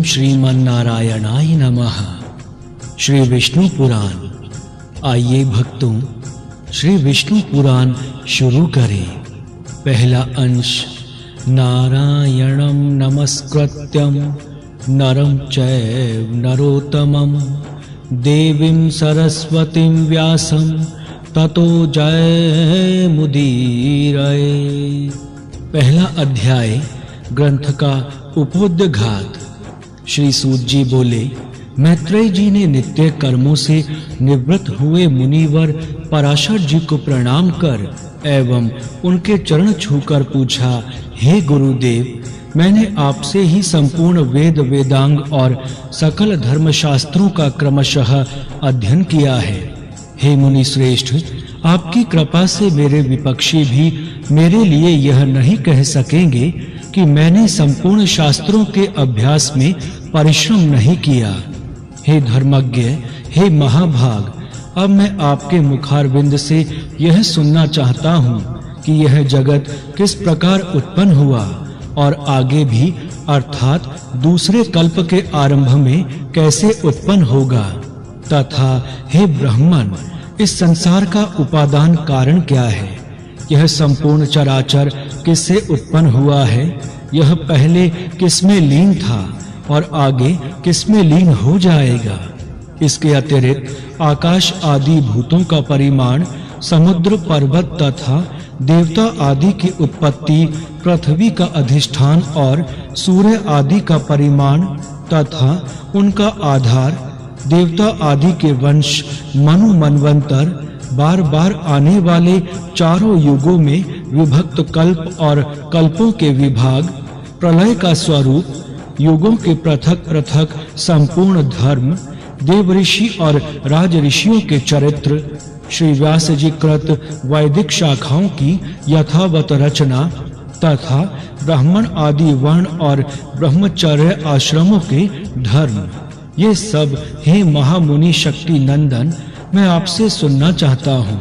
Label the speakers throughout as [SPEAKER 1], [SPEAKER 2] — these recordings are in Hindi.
[SPEAKER 1] श्रीमन्नारायणाय नमः। श्री विष्णु पुराण। आइए भक्तों, श्री विष्णु पुराण शुरू करें। पहला अंश। नारायणं नमस्कृत्यं नरं चैव नरोत्तमं देवीं सरस्वतीं व्यासं ततो जयमुदीरये। पहला अध्याय, ग्रंथ का उपोद्घात। श्री सूत जी बोले, मैत्रेय जी ने नित्य कर्मों से निवृत्त हुए मुनिवर पराशर जी को प्रणाम कर एवं उनके चरण छूकर पूछा, हे गुरुदेव, मैंने आपसे ही संपूर्ण वेद वेदांग और सकल धर्मशास्त्रों का क्रमशः अध्ययन किया है। हे मुनि श्रेष्ठ, आपकी कृपा से मेरे विपक्षी भी मेरे लिए यह नहीं कह सकेंगे कि मैंने संपूर्ण शास्त्रों के अभ्यास में परिश्रम नहीं किया। हे धर्मज्ञ, हे महाभाग, अब मैं आपके मुखारविंद से यह सुनना चाहता हूँ कि यह जगत किस प्रकार उत्पन्न हुआ और आगे भी अर्थात दूसरे कल्प के आरंभ में कैसे उत्पन्न होगा, तथा हे ब्राह्मण, इस संसार का उपादान कारण क्या है? यह संपूर्ण चराचर किससे उत्पन्न हुआ है? यह पहले किसमें लीन था और आगे किसमें लीन हो जाएगा? इसके अतिरिक्त आकाश आदि भूतों का परिमाण, समुद्र पर्वत तथा देवता आदि की उत्पत्ति, पृथ्वी का अधिष्ठान और सूर्य आदि का परिमाण तथा उनका आधार, देवता आदि के वंश, मनु मनवंतर, बार बार आने वाले चारों युगों में विभक्त कल्प और कल्पों के विभाग, प्रलय का स्वरूप, युगों के पृथक पृथक संपूर्ण धर्म, देव ऋषि और राज ऋषियों के चरित्र, श्री व्यास जी कृत वैदिक शाखाओं की यथावत रचना तथा ब्राह्मण आदि वर्ण और ब्रह्मचर्य आश्रमों के धर्म, ये सब हे महामुनि शक्ति नंदन मैं आपसे सुनना चाहता हूँ।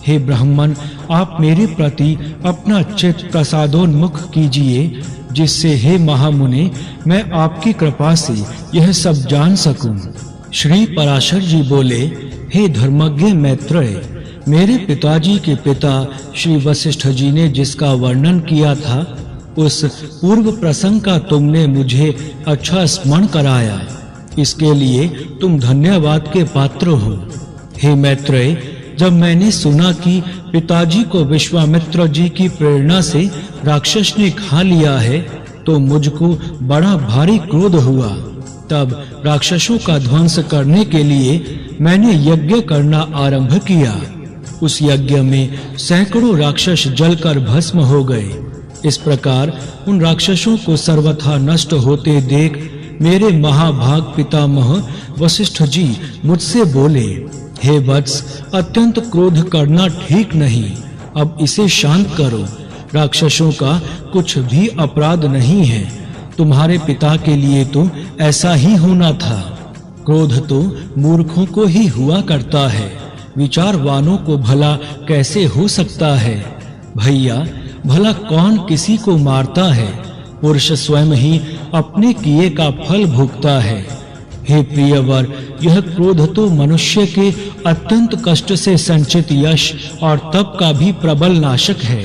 [SPEAKER 1] हे ब्राह्मण, आप मेरे प्रति अपना चित्त प्रसादोन्मुख कीजिए, जिससे हे महामुने मैं आपकी कृपा से यह सब जान सकूं। श्री पराशर जी बोले, हे धर्मज्ञ मैत्रेय, मेरे पिताजी के पिता श्री वशिष्ठ जी ने जिसका वर्णन किया था, उस पूर्व प्रसंग का तुमने मुझे अच्छा स्मरण कराया। इसके लिए तुम धन्यवाद के पात्र हो। हे मैत्रेय, जब मैंने सुना कि पिताजी को विश्वामित्र जी की प्रेरणा से राक्षस ने खा लिया है, तो मुझको बड़ा भारी क्रोध हुआ। तब राक्षसों का ध्वंस करने के लिए मैंने यज्ञ करना आरंभ किया। उस यज्ञ में सैकड़ों राक्षस जलकर भस्म हो गए। इस प्रकार उन राक्षसों को सर्वथा नष्ट होते देख मेरे महाभाग पितामह वशिष्ठ जी मुझसे बोले, हे वत्स, अत्यंत क्रोध करना ठीक नहीं, अब इसे शांत करो। राक्षसों का कुछ भी अपराध नहीं है। तुम्हारे पिता के लिए तो ऐसा ही होना था। क्रोध तो मूर्खों को ही हुआ करता है, विचारवानों को भला कैसे हो सकता है? भैया, भला कौन किसी को मारता है? पुरुष स्वयं ही अपने किए का फल भोगता है। हे प्रियवर, यह क्रोध तो मनुष्य के अत्यंत कष्ट से संचित यश और तप का भी प्रबल नाशक है।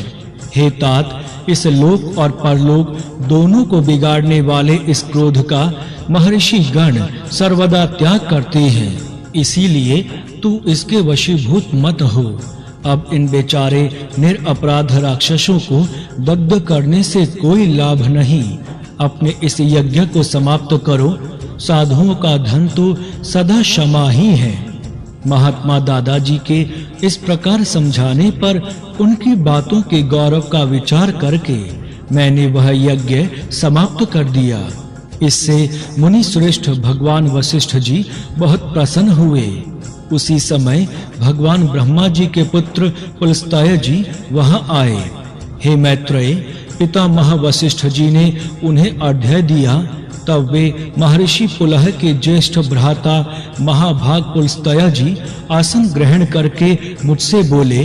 [SPEAKER 1] हे तात, इस लोक और परलोक दोनों को बिगाड़ने वाले इस क्रोध का महर्षि गण सर्वदा त्याग करते हैं। इसीलिए तू इसके वशीभूत मत हो। अब इन बेचारे निरपराध राक्षसों को दग्ध करने से कोई लाभ नहीं। अपने इस यज्ञ को समाप्त करो। साधुओं का धन तो सदा क्षमा ही है। महात्मा दादाजी के इस प्रकार समझाने पर उनकी बातों के गौरव का विचार करके मैंने वह यज्ञ समाप्त कर दिया। इससे मुनि श्रेष्ठ भगवान वशिष्ठ जी बहुत प्रसन्न हुए। उसी समय भगवान ब्रह्मा जी के पुत्र पुलस्त्य जी वहां आए। हे मैत्रेय, पितामह वशिष्ठ जी ने उन्हें अर्घ्य दिया तब वे महर्षि पुलह के ज्येष्ठ भ्राता महाभाग पुलस्त्य जी आसन ग्रहण करके मुझसे बोले।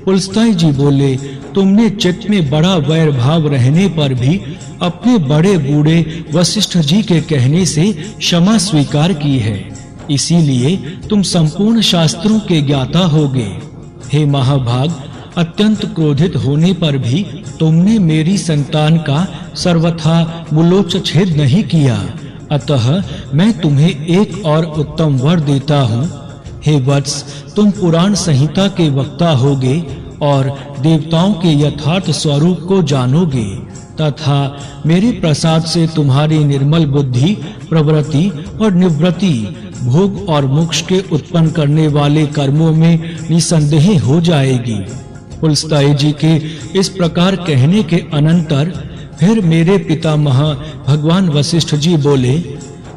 [SPEAKER 1] पुलस्त्य जी बोले, तुमने चित्त में बड़ा वैर भाव रहने पर भी अपने बड़े बूढ़े वशिष्ठ जी के कहने से क्षमा स्वीकार की है, इसीलिए तुम संपूर्ण शास्त्रों के ज्ञाता होगे। हे महाभाग, अत्यंत क्रोधित होने पर भी तुमने मेरी संतान का सर्वथा मूलोच्छेद नहीं किया, अतः मैं तुम्हें एक और उत्तम वर देता हूँ। हे वत्स, तुम पुराण संहिता के वक्ता होगे और देवताओं के यथार्थ स्वरूप को जानोगे तथा मेरे प्रसाद से तुम्हारी निर्मल बुद्धि, प्रवृत्ति और निवृत्ति, भोग और मोक्ष के उत्पन्न करने वाले कर्मों में निसंदेह हो जाएगी। पुलस्त्य जी के इस प्रकार कहने के अनंतर फिर मेरे पितामह भगवान वशिष्ठ जी बोले,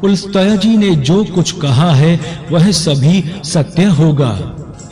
[SPEAKER 1] पुलस्त्य जी ने जो कुछ कहा है वह सभी सत्य होगा।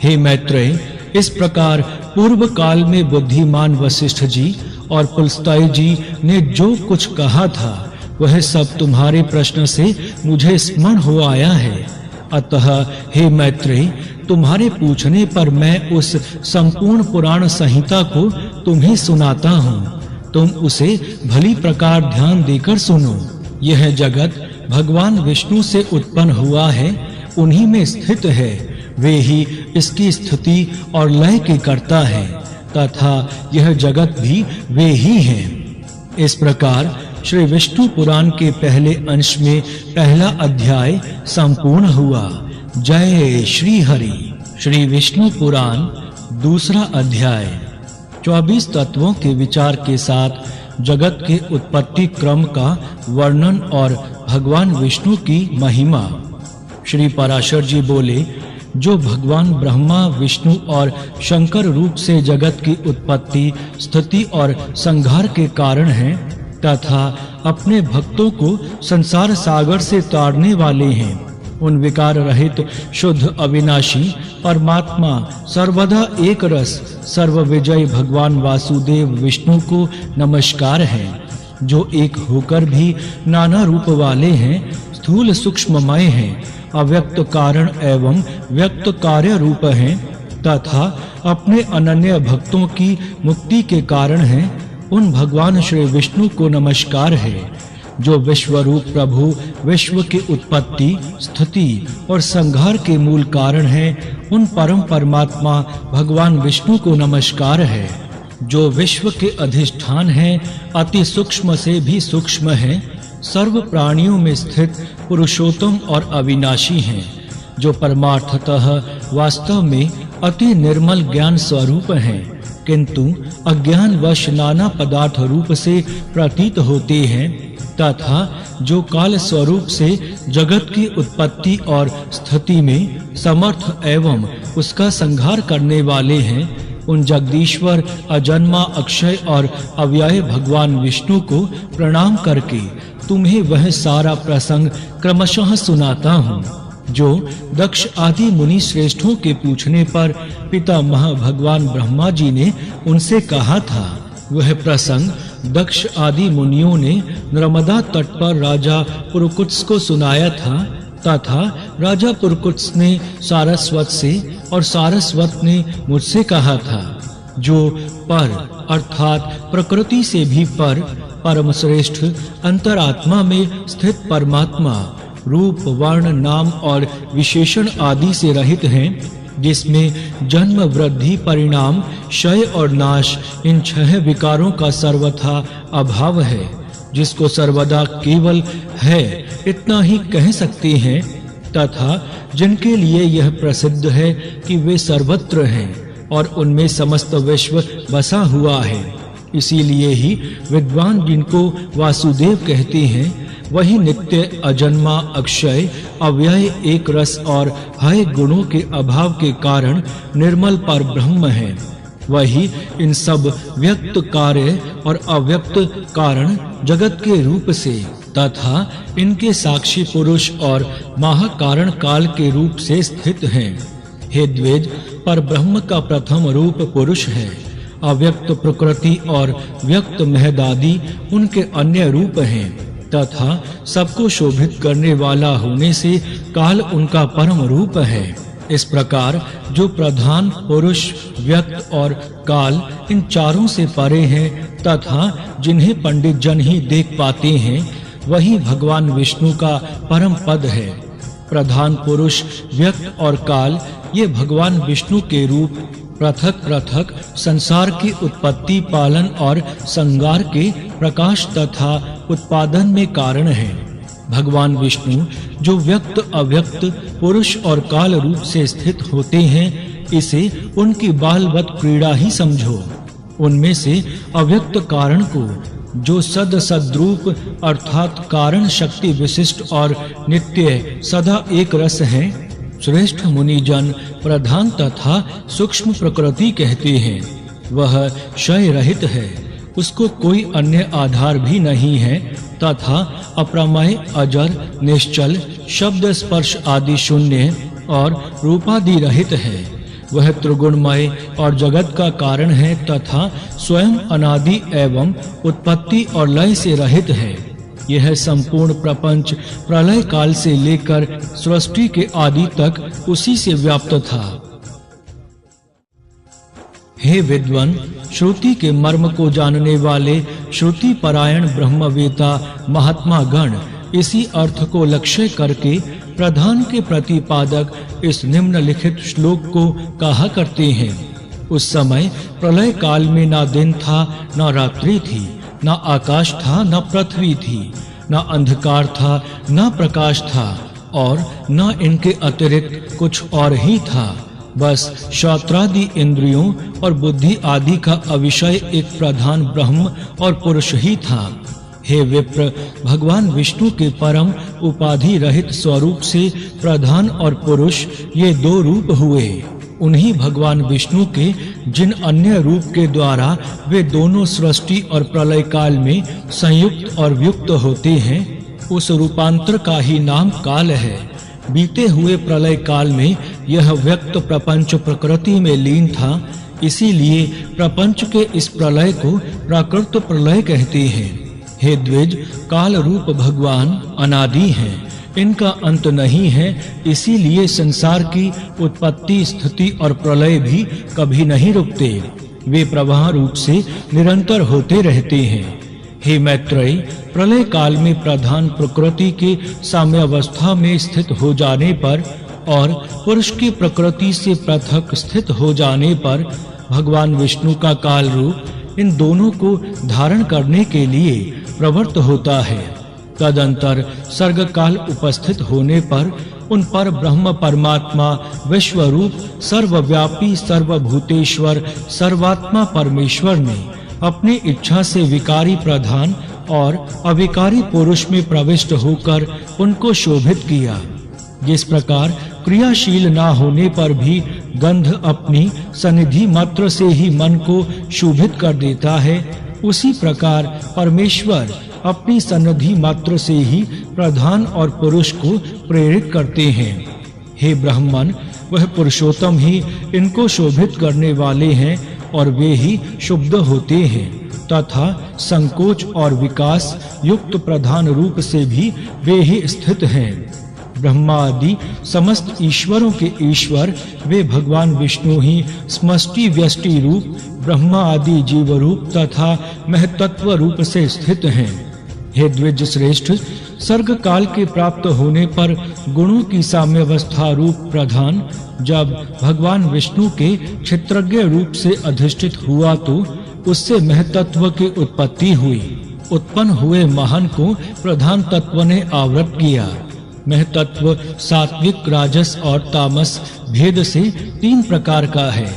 [SPEAKER 1] हे मैत्रेय, इस प्रकार पूर्व काल में बुद्धिमान वशिष्ठ जी और पुलस्त्य जी ने जो कुछ कहा था वह सब तुम्हारे प्रश्न से मुझे स्मरण हो आया है। अतः हे मैत्रेय, तुम्हारे पूछने पर मैं उस संपूर्ण पुराण संहिता को तुम्हें सुनाता हूँ। तुम उसे भली प्रकार ध्यान देकर सुनो। यह जगत भगवान विष्णु से उत्पन्न हुआ है, उन्हीं में स्थित है, वे ही इसकी स्थिति और लय के कर्ता है तथा यह जगत भी वे ही हैं। इस प्रकार श्री विष्णु पुराण के पहले अंश में पहला अध्याय संपूर्ण हुआ। जय श्री हरि। श्री विष्णु पुराण दूसरा अध्याय 24 तत्वों के विचार के साथ जगत के उत्पत्ति क्रम का वर्णन और भगवान विष्णु की महिमा। श्री पराशर जी बोले, जो भगवान ब्रह्मा, विष्णु और शंकर रूप से जगत की उत्पत्ति, स्थिति और संहार के कारण हैं तथा अपने भक्तों को संसार सागर से तारने वाले हैं, उन विकार रहित शुद्ध अविनाशी परमात्मा सर्वदा एक रस सर्वविजय भगवान वासुदेव विष्णु को नमस्कार है, जो एक होकर भी नाना रूप वाले हैं, स्थूल सूक्ष्ममय हैं, अव्यक्त कारण एवं व्यक्त कार्य रूप हैं तथा अपने अनन्य भक्तों की मुक्ति के कारण हैं। उन भगवान श्री विष्णु को नमस्कार है, जो विश्वरूप प्रभु, विश्व की उत्पत्ति, स्थिति और संहार के मूल कारण हैं। उन परम परमात्मा भगवान विष्णु को नमस्कार है, जो विश्व के अधिष्ठान हैं, अति सूक्ष्म से भी सूक्ष्म हैं, सर्व प्राणियों में स्थित पुरुषोत्तम और अविनाशी हैं, जो परमार्थतः वास्तव में अति निर्मल ज्ञान स्वरूप हैं, किंतु अज्ञानवश नाना पदार्थ रूप से प्रतीत होते हैं तथा जो काल स्वरूप से जगत की उत्पत्ति और स्थिति में समर्थ एवं उसका संहार करने वाले हैं। उन जगदीश्वर, अजन्मा, अक्षय और अव्यय भगवान विष्णु को प्रणाम करके तुम्हें वह सारा प्रसंग क्रमशः सुनाता हूँ, जो दक्ष आदि मुनि श्रेष्ठों के पूछने पर पितामह भगवान ब्रह्मा जी ने उनसे कहा था। वह प्रसंग दक्ष आदि मुनियों ने नर्मदा तट पर राजा पुरुकुत्स को सुनाया था तथा राजा पुरुकुत्स ने सारस्वत से और सारस्वत ने मुझसे कहा था। जो पर अर्थात प्रकृति से भी पर, परम श्रेष्ठ अंतरात्मा में स्थित परमात्मा, रूप, वर्ण, नाम और विशेषण आदि से रहित हैं, जिसमें जन्म, वृद्धि, परिणाम, क्षय और नाश, इन 6 विकारों का सर्वथा अभाव है, जिसको सर्वदा केवल है इतना ही कह सकते हैं तथा जिनके लिए यह प्रसिद्ध है कि वे सर्वत्र हैं और उनमें समस्त विश्व बसा हुआ है। इसीलिए ही विद्वान जिनको वासुदेव कहते हैं, वही नित्य, अजन्मा, अक्षय, अव्यय, एक रस और हाय गुणों के अभाव के कारण निर्मल पर ब्रह्म है। वही इन सब व्यक्त कार्य और अव्यक्त कारण जगत के रूप से तथा इनके साक्षी पुरुष और महाकारण काल के रूप से स्थित हैं। हे द्विज, पर ब्रह्म का प्रथम रूप पुरुष है। अव्यक्त प्रकृति और व्यक्त महदादि उनके अन्य रूप हैं। तथा सबको शोभित करने वाला होने से काल उनका परम रूप है। इस प्रकार जो प्रधान, पुरुष, व्यक्त और काल इन चारों से परे हैं तथा जिन्हें पंडित जन ही देख पाते हैं, वही भगवान विष्णु का परम पद है। प्रधान, पुरुष, व्यक्त और काल ये भगवान विष्णु के रूप पृथक-पृथक संसार की उत्पत्ति, पालन और संहार के प्रकाश तथा उत्पादन में कारण हैं। भगवान विष्णु जो व्यक्त, अव्यक्त, पुरुष और काल रूप से स्थित होते हैं, इसे उनकी बालवत क्रीड़ा ही समझो। उनमें से अव्यक्त कारण को जो सद्रूप अर्थात कारण शक्ति विशिष्ट और नित्य सदा एक रस है, श्रेष्ठ मुनिजन प्रधान तथा सूक्ष्म प्रकृति कहते हैं। वह क्षय रहित है, उसको कोई अन्य आधार भी नहीं है तथा अप्रमेय, अजर, निश्चल, शब्द, स्पर्श आदि शून्य और रूपादि रहित है। वह त्रिगुणमय और जगत का कारण है तथा स्वयं अनादि एवं उत्पत्ति और लय से रहित है। यह संपूर्ण प्रपंच प्रलय काल से लेकर सृष्टि के आदि तक उसी से व्याप्त था। हे विद्वान, श्रुति के मर्म को जानने वाले श्रुति परायण ब्रह्मवेता महात्मा गण इसी अर्थ को लक्ष्य करके प्रधान के प्रतिपादक इस निम्नलिखित श्लोक को कहा करते हैं। उस समय प्रलय काल में ना दिन था, ना रात्रि थी, ना आकाश था, ना पृथ्वी थी, ना अंधकार था, ना प्रकाश था और ना इनके अतिरिक्त कुछ और ही था। बस श्रोत्रादि इंद्रियों और बुद्धि आदि का अविषय एक प्रधान ब्रह्म और पुरुष ही था। हे विप्र, भगवान विष्णु के परम उपाधि रहित स्वरूप से प्रधान और पुरुष ये दो रूप हुए। उन्हीं भगवान विष्णु के जिन अन्य रूप के द्वारा वे दोनों सृष्टि और प्रलय काल में संयुक्त और व्युक्त होते हैं, उस रूपांतर का ही नाम काल है। बीते हुए प्रलय काल में यह व्यक्त प्रपंच प्रकृति में लीन था, इसीलिए प्रपंच के इस प्रलय को प्राकृत प्रलय कहते हैं। हे द्विज, काल रूप भगवान अनादि हैं, इनका अंत नहीं है, इसीलिए संसार की उत्पत्ति, स्थिति और प्रलय भी कभी नहीं रुकते। वे प्रवाह रूप से निरंतर होते रहते हैं। हे मैत्रेय, प्रलय काल में प्रधान प्रकृति के साम्यावस्था में स्थित हो जाने पर और पुरुष की प्रकृति से पृथक स्थित हो जाने पर भगवान विष्णु का काल रूप इन दोनों को धारण करने के लिए प्रवृत्त होता है। तदंतर सर्ग काल उपस्थित होने पर उन पर ब्रह्म परमात्मा विश्वरूप सर्वव्यापी सर्वभूतेश्वर सर्वात्मा परमेश्वर ने अपनी इच्छा से विकारी प्रधान और अविकारी पुरुष में प्रविष्ट होकर उनको शोभित किया। जिस प्रकार क्रियाशील ना होने पर भी गंध अपनी सनिधि मात्र से ही मन को शोभित कर देता है, उसी प्रकार परमेश्वर अपनी सन्निधि मात्र से ही प्रधान और पुरुष को प्रेरित करते हैं। हे ब्राह्मण, वह पुरुषोत्तम ही इनको शोभित करने वाले हैं और वे ही शुद्ध होते हैं तथा संकोच और विकास युक्त प्रधान रूप से भी वे ही स्थित हैं। ब्रह्मा आदि समस्त ईश्वरों के ईश्वर वे भगवान विष्णु ही समष्टि व्यष्टि रूप ब्रह्मा आदि जीव रूप तथा महतत्व रूप से स्थित हैं। हे द्विज श्रेष्ठ, सर्ग काल के प्राप्त होने पर गुणों की साम्यावस्था रूप प्रधान जब भगवान विष्णु के क्षेत्रज्ञ रूप से अधिष्ठित हुआ तो उससे महतत्व की उत्पत्ति हुई। उत्पन्न हुए महान को प्रधान तत्व ने आवृत किया। महतत्व सात्विक, राजस और तामस भेद से 3 प्रकार का है,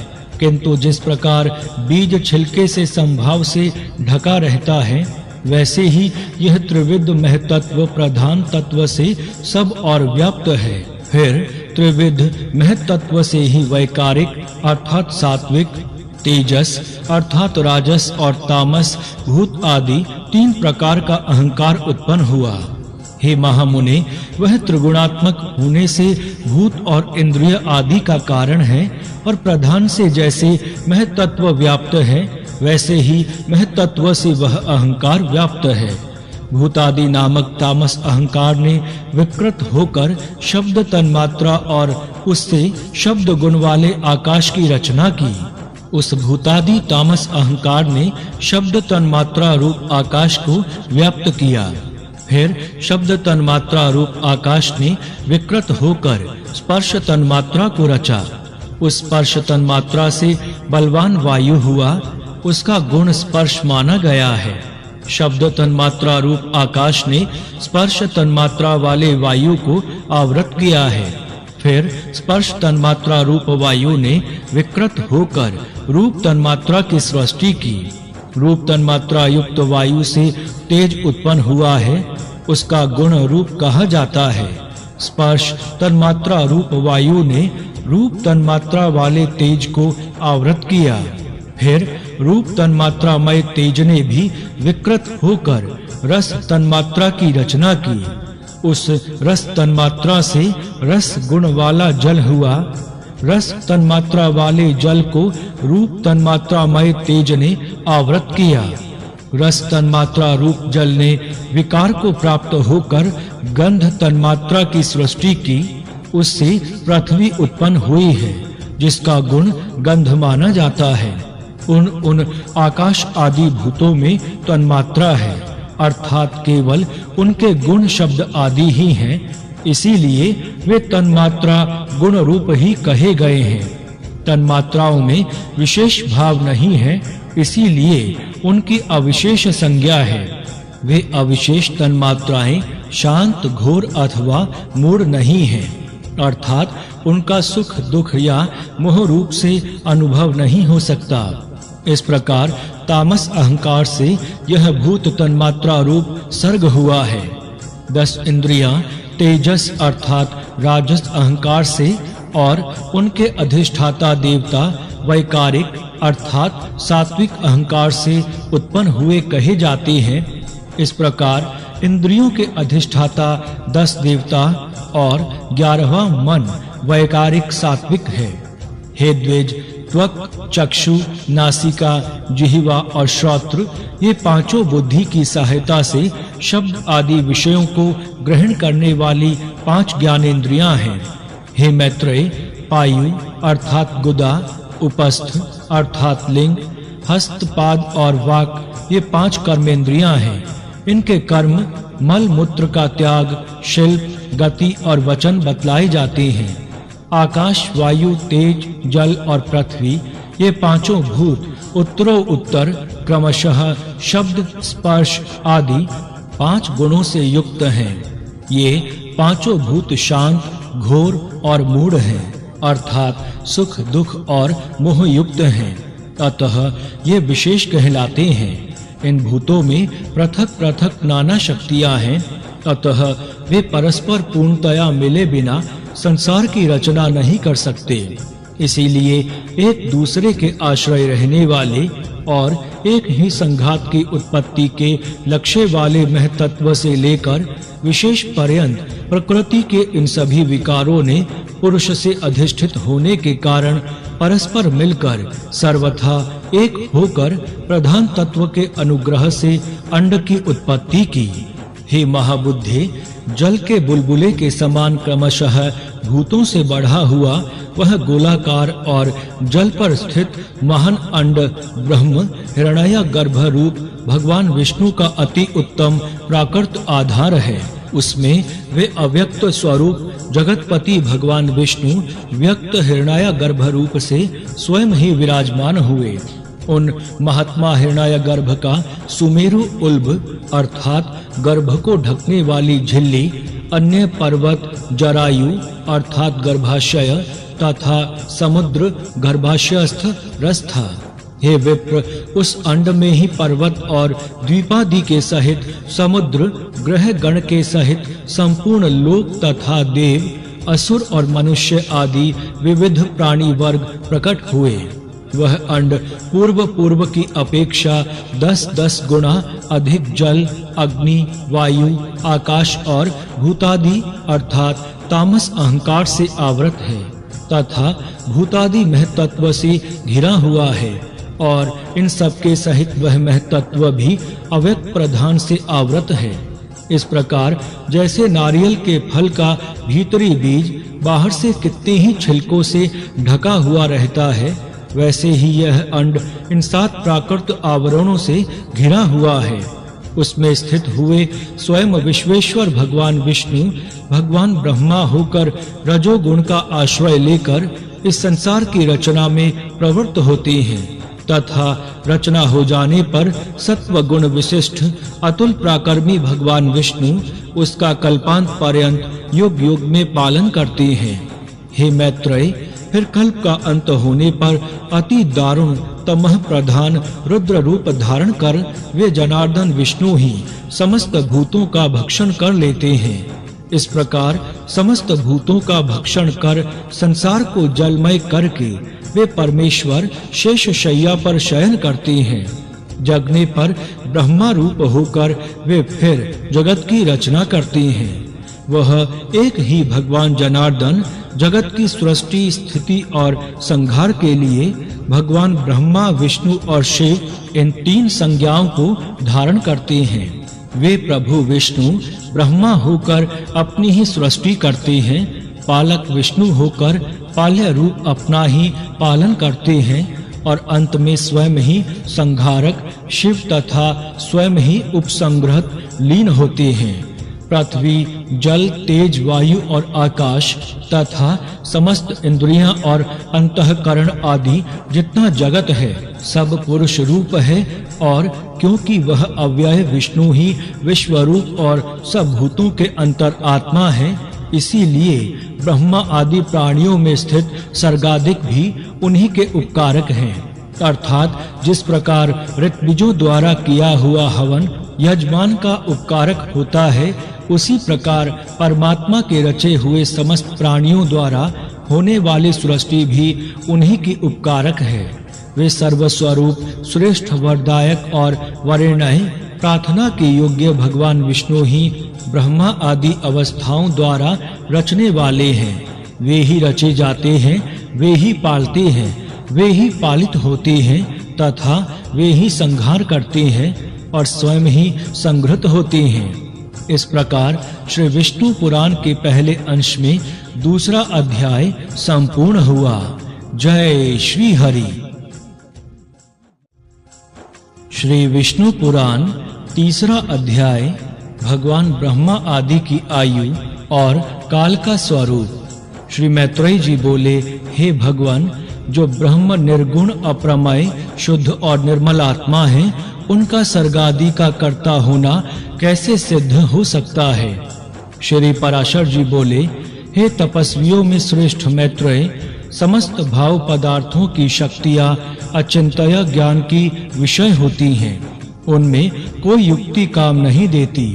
[SPEAKER 1] किंतु जिस प्रकार बीज छिलके से संभाव से ढका रहता है, वैसे ही यह त्रिविध महतत्व प्रधान तत्व से सब और व्याप्त है। फिर त्रिविध महतत्व से ही वैकारिक अर्थात सात्विक, तेजस अर्थात राजस और तामस भूत आदि 3 प्रकार का अहंकार उत्पन्न हुआ। हे महामुने, वह त्रिगुणात्मक होने से भूत और इंद्रिय आदि का कारण है और प्रधान से जैसे महतत्व व्याप्त है, वैसे ही महतत्व से वह अहंकार व्याप्त है। भूतादि नामक तामस अहंकार ने विकृत होकर शब्द तन्मात्रा और उससे शब्द गुण वाले आकाश की रचना की। उस भूतादि तामस अहंकार ने शब्द तन्मात्रा रूप आकाश को व्याप्त किया। फिर शब्द तन्मात्रा रूप आकाश ने विकृत होकर स्पर्श तन्मात्रा को रचा। उस स्पर्श तन्मात्रा से बलवान वायु हुआ, उसका गुण स्पर्श माना गया है। शब्द तन्मात्रा रूप आकाश ने स्पर्श तन्मात्रा वाले वायु को आवृत किया है। फिर स्पर्श तन्मात्रा रूप वायु ने विकृत होकर रूप तन्मात्रा की सृष्टि की। रूप तन्मात्रा युक्त वायु से तेज उत्पन्न हुआ है, उसका गुण रूप कहा जाता है। स्पर्श तन्मात्रा रूप वायु ने रूप तन्मात्रा वाले तेज को आवृत किया। फिर रूप तन्मात्रामय तेज ने भी विकृत होकर रस तन्मात्रा की रचना की। उस रस तन्मात्रा से रस गुण वाला जल हुआ। रस तन्मात्रा वाले जल को रूप तन्मात्रामय तेज ने आवृत किया। रस तन्मात्रा रूप जल ने विकार को प्राप्त होकर गंध तन्मात्रा की सृष्टि की। उससे पृथ्वी उत्पन्न हुई है, जिसका गुण गंध माना जाता है। उन आकाश आदि भूतों में तन्मात्रा है, अर्थात केवल उनके गुण शब्द आदि ही हैं, इसीलिए वे तन्मात्रा गुण रूप ही कहे गए हैं। तन्मात्राओं में विशेष भाव नहीं है, इसीलिए उनकी अविशेष संज्ञा है। वे अविशेष तन्मात्राएं शांत, घोर अथवा मूढ़ नहीं हैं, अर्थात उनका सुख दुख या मोह रूप से अनुभव नहीं हो सकता। इस प्रकार तामस अहंकार से यह भूत तन्मात्रा रूप सर्ग हुआ है। 10 इंद्रियां तेजस अर्थात राजस अहंकार से और उनके अधिष्ठाता देवता वैकारिक अर्थात सात्विक अहंकार से उत्पन्न हुए कहे जाते हैं। इस प्रकार इंद्रियों के अधिष्ठाता 10 देवता और 11वां मन वैकारिक सात्विक है। हे द्विज, त्वक, चक्षु, नासिका, जिह्वा और श्रोत्र, ये पांचों बुद्धि की सहायता से शब्द आदि विषयों को ग्रहण करने वाली 5 ज्ञानेंद्रियां हैं। हे मैत्रेय, पायु अर्थात गुदा, उपस्थ अर्थात लिंग, हस्त, पाद और वाक, ये 5 कर्मेंद्रियां हैं। इनके कर्म मल मूत्र का त्याग, शिल्प, गति और वचन बतलाए जाते हैं। आकाश, वायु, तेज, जल और पृथ्वी, ये पांचों भूत उत्तरोत्तर क्रमशः शब्द, स्पर्श आदि 5 गुणों से युक्त हैं। ये पांचों भूत शांत, घोर और मूढ़ हैं, अर्थात सुख दुख और मोह युक्त हैं। अतः ये विशेष कहलाते हैं। इन भूतों में पृथक पृथक नाना शक्तियां हैं, अतः वे परस्पर पूर्णतया मिले बिना संसार की रचना नहीं कर सकते। इसीलिए एक दूसरे के आश्रय रहने वाले और एक ही संघात की उत्पत्ति के लक्ष्य वाले महतत्व से लेकर विशेष पर्यंत प्रकृति के इन सभी विकारों ने पुरुष से अधिष्ठित होने के कारण परस्पर मिलकर सर्वथा एक होकर प्रधान तत्व के अनुग्रह से अंड की उत्पत्ति की। हे महाबुद्धे, जल के बुलबुले के समान क्रमशः भूतों से बढ़ा हुआ वह गोलाकार और जल पर स्थित महान अंड ब्रह्म हिरण्यगर्भ रूप भगवान विष्णु का अति उत्तम प्राकृत आधार है। उसमें वे अव्यक्त स्वरूप जगतपति भगवान विष्णु व्यक्त हिरण्यगर्भ रूप से स्वयं ही विराजमान हुए। उन महात्मा हिरण्यगर्भ का सुमेरु उल्ब अर्थात गर्भ को ढकने वाली झिल्ली, अन्य पर्वत जरायु अर्थात गर्भाशय तथा समुद्र गर्भाशयस्थ रस था। हे विप्र, उस अंड में ही पर्वत और द्वीपादि के सहित समुद्र ग्रह गण के सहित संपूर्ण लोक तथा देव, असुर और मनुष्य आदि विविध प्राणी वर्ग प्रकट हुए। वह अंड पूर्व की अपेक्षा 10-10 गुना अधिक जल, अग्नि, वायु, आकाश और भूतादि अर्थात तामस अहंकार से आवृत है तथा भूतादि महतत्व से घिरा हुआ है। और इन सब के सहित वह महतत्व भी अव्यक्त प्रधान से आवृत है। इस प्रकार जैसे नारियल के फल का भीतरी बीज बाहर से कितने ही छिलकों से ढका हुआ रहता है, वैसे ही यह अंड इन 7 प्राकृत आवरणों से घिरा हुआ है। उसमें स्थित हुए स्वयं विश्वेश्वर भगवान विष्णु भगवान ब्रह्मा होकर रजोगुण का आश्रय लेकर इस संसार की रचना में प्रवृत्त होते हैं तथा रचना हो जाने पर सत्व गुण विशिष्ट अतुल पराक्रमी भगवान विष्णु उसका कल्पांत पर्यंत युग युग में पालन करते हैं। हे मैत्रेय, फिर कल्प का अंत होने पर अति दारुण तमह प्रधान रुद्र रूप धारण कर वे जनार्दन विष्णु ही समस्त भूतों का भक्षण कर लेते हैं। इस प्रकार समस्त भूतों का भक्षण कर संसार को जलमय करके वे परमेश्वर शेष शैया पर शयन करते हैं। जगने पर ब्रह्मा रूप होकर वे फिर जगत की रचना करते हैं। वह एक ही भगवान जनार्दन जगत की सृष्टि स्थिति और संहार के लिए भगवान ब्रह्मा विष्णु और शिव इन 3 संज्ञाओं को धारण करते हैं। वे प्रभु विष्णु ब्रह्मा होकर अपनी ही सृष्टि करते हैं, पालक विष्णु होकर पाल्य रूप अपना ही पालन करते हैं और अंत में स्वयं ही संहारक शिव तथा स्वयं ही उपसंग्रहत लीन होते हैं। पृथ्वी जल तेज वायु और आकाश तथा समस्त इंद्रियां और अंतःकरण आदि जितना जगत है सब पुरुष रूप है और क्योंकि वह अव्यय विष्णु ही विश्वरूप और सब भूतों के अंतर आत्मा है, इसीलिए ब्रह्मा आदि प्राणियों में स्थित सर्गाधिक भी उन्हीं के उपकारक हैं। अर्थात जिस प्रकार ऋत्विजों द्वारा किया हुआ हवन यजमान का उपकारक होता है, उसी प्रकार परमात्मा के रचे हुए समस्त प्राणियों द्वारा होने वाली सृष्टि भी उन्हीं की उपकारक है। वे सर्वस्वरूप श्रेष्ठ वरदायक और वरेण्य प्रार्थना के योग्य भगवान विष्णु ही ब्रह्मा आदि अवस्थाओं द्वारा रचने वाले हैं। वे ही रचे जाते हैं, वे ही पालते हैं, वे ही पालित होते हैं तथा वे ही संहार करते हैं और स्वयं ही संघृत होते हैं। इस प्रकार श्री विष्णु पुराण के पहले अंश में दूसरा अध्याय संपूर्ण हुआ। जय श्री हरि। श्री विष्णु पुराण तीसरा अध्याय भगवान ब्रह्मा आदि की आयु और काल का स्वरूप। श्री मैत्रेय जी बोले, हे भगवान, जो ब्रह्म निर्गुण अप्रमेय शुद्ध और निर्मल आत्मा है, उनका सर्गादि का कर्ता होना कैसे सिद्ध हो सकता है। श्री पराशर जी बोले, हे तपस्वियों में श्रेष्ठ मैत्रेय, समस्त भाव पदार्थों की शक्तियां अचिंत्य ज्ञान की विषय होती हैं, उनमें कोई युक्ति काम नहीं देती।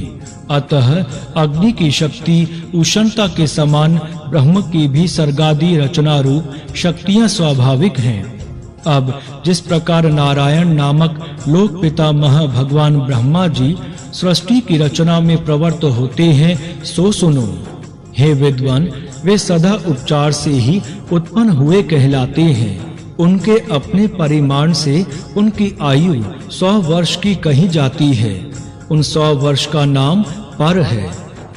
[SPEAKER 1] अतः अग्नि की शक्ति उष्णता के समान ब्रह्म की भी सर्गादि रचना रूप शक्तियां स्वाभाविक हैं। अब जिस प्रकार नारायण नामक लोक पितामह भगवान ब्रह्मा जी सृष्टि की रचना में प्रवृत्त होते हैं, सो सुनो। हे विद्वान, वे सदा उपचार से ही उत्पन्न हुए कहलाते हैं। उनके अपने परिमाण से उनकी आयु 100 वर्ष की कही जाती है। उन 100 वर्ष का नाम पर है,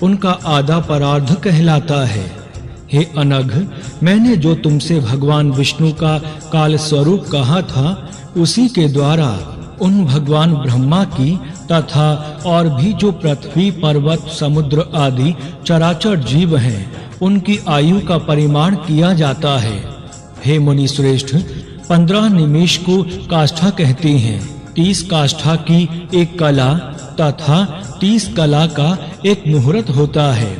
[SPEAKER 1] उनका आधा परार्ध कहलाता है। हे अनघ, मैंने जो तुमसे भगवान विष्णु का काल स्वरूप कहा था, उसी के द्वारा उन भगवान ब्रह्मा की तथा और भी जो पृथ्वी पर्वत समुद्र आदि चराचर जीव हैं, उनकी आयु का परिमाण किया जाता है। हे मुनि श्रेष्ठ, 15 निमेष को काष्ठा कहते हैं। 30 काष्ठा की एक कला तथा 30 कला का एक मुहूर्त होता है।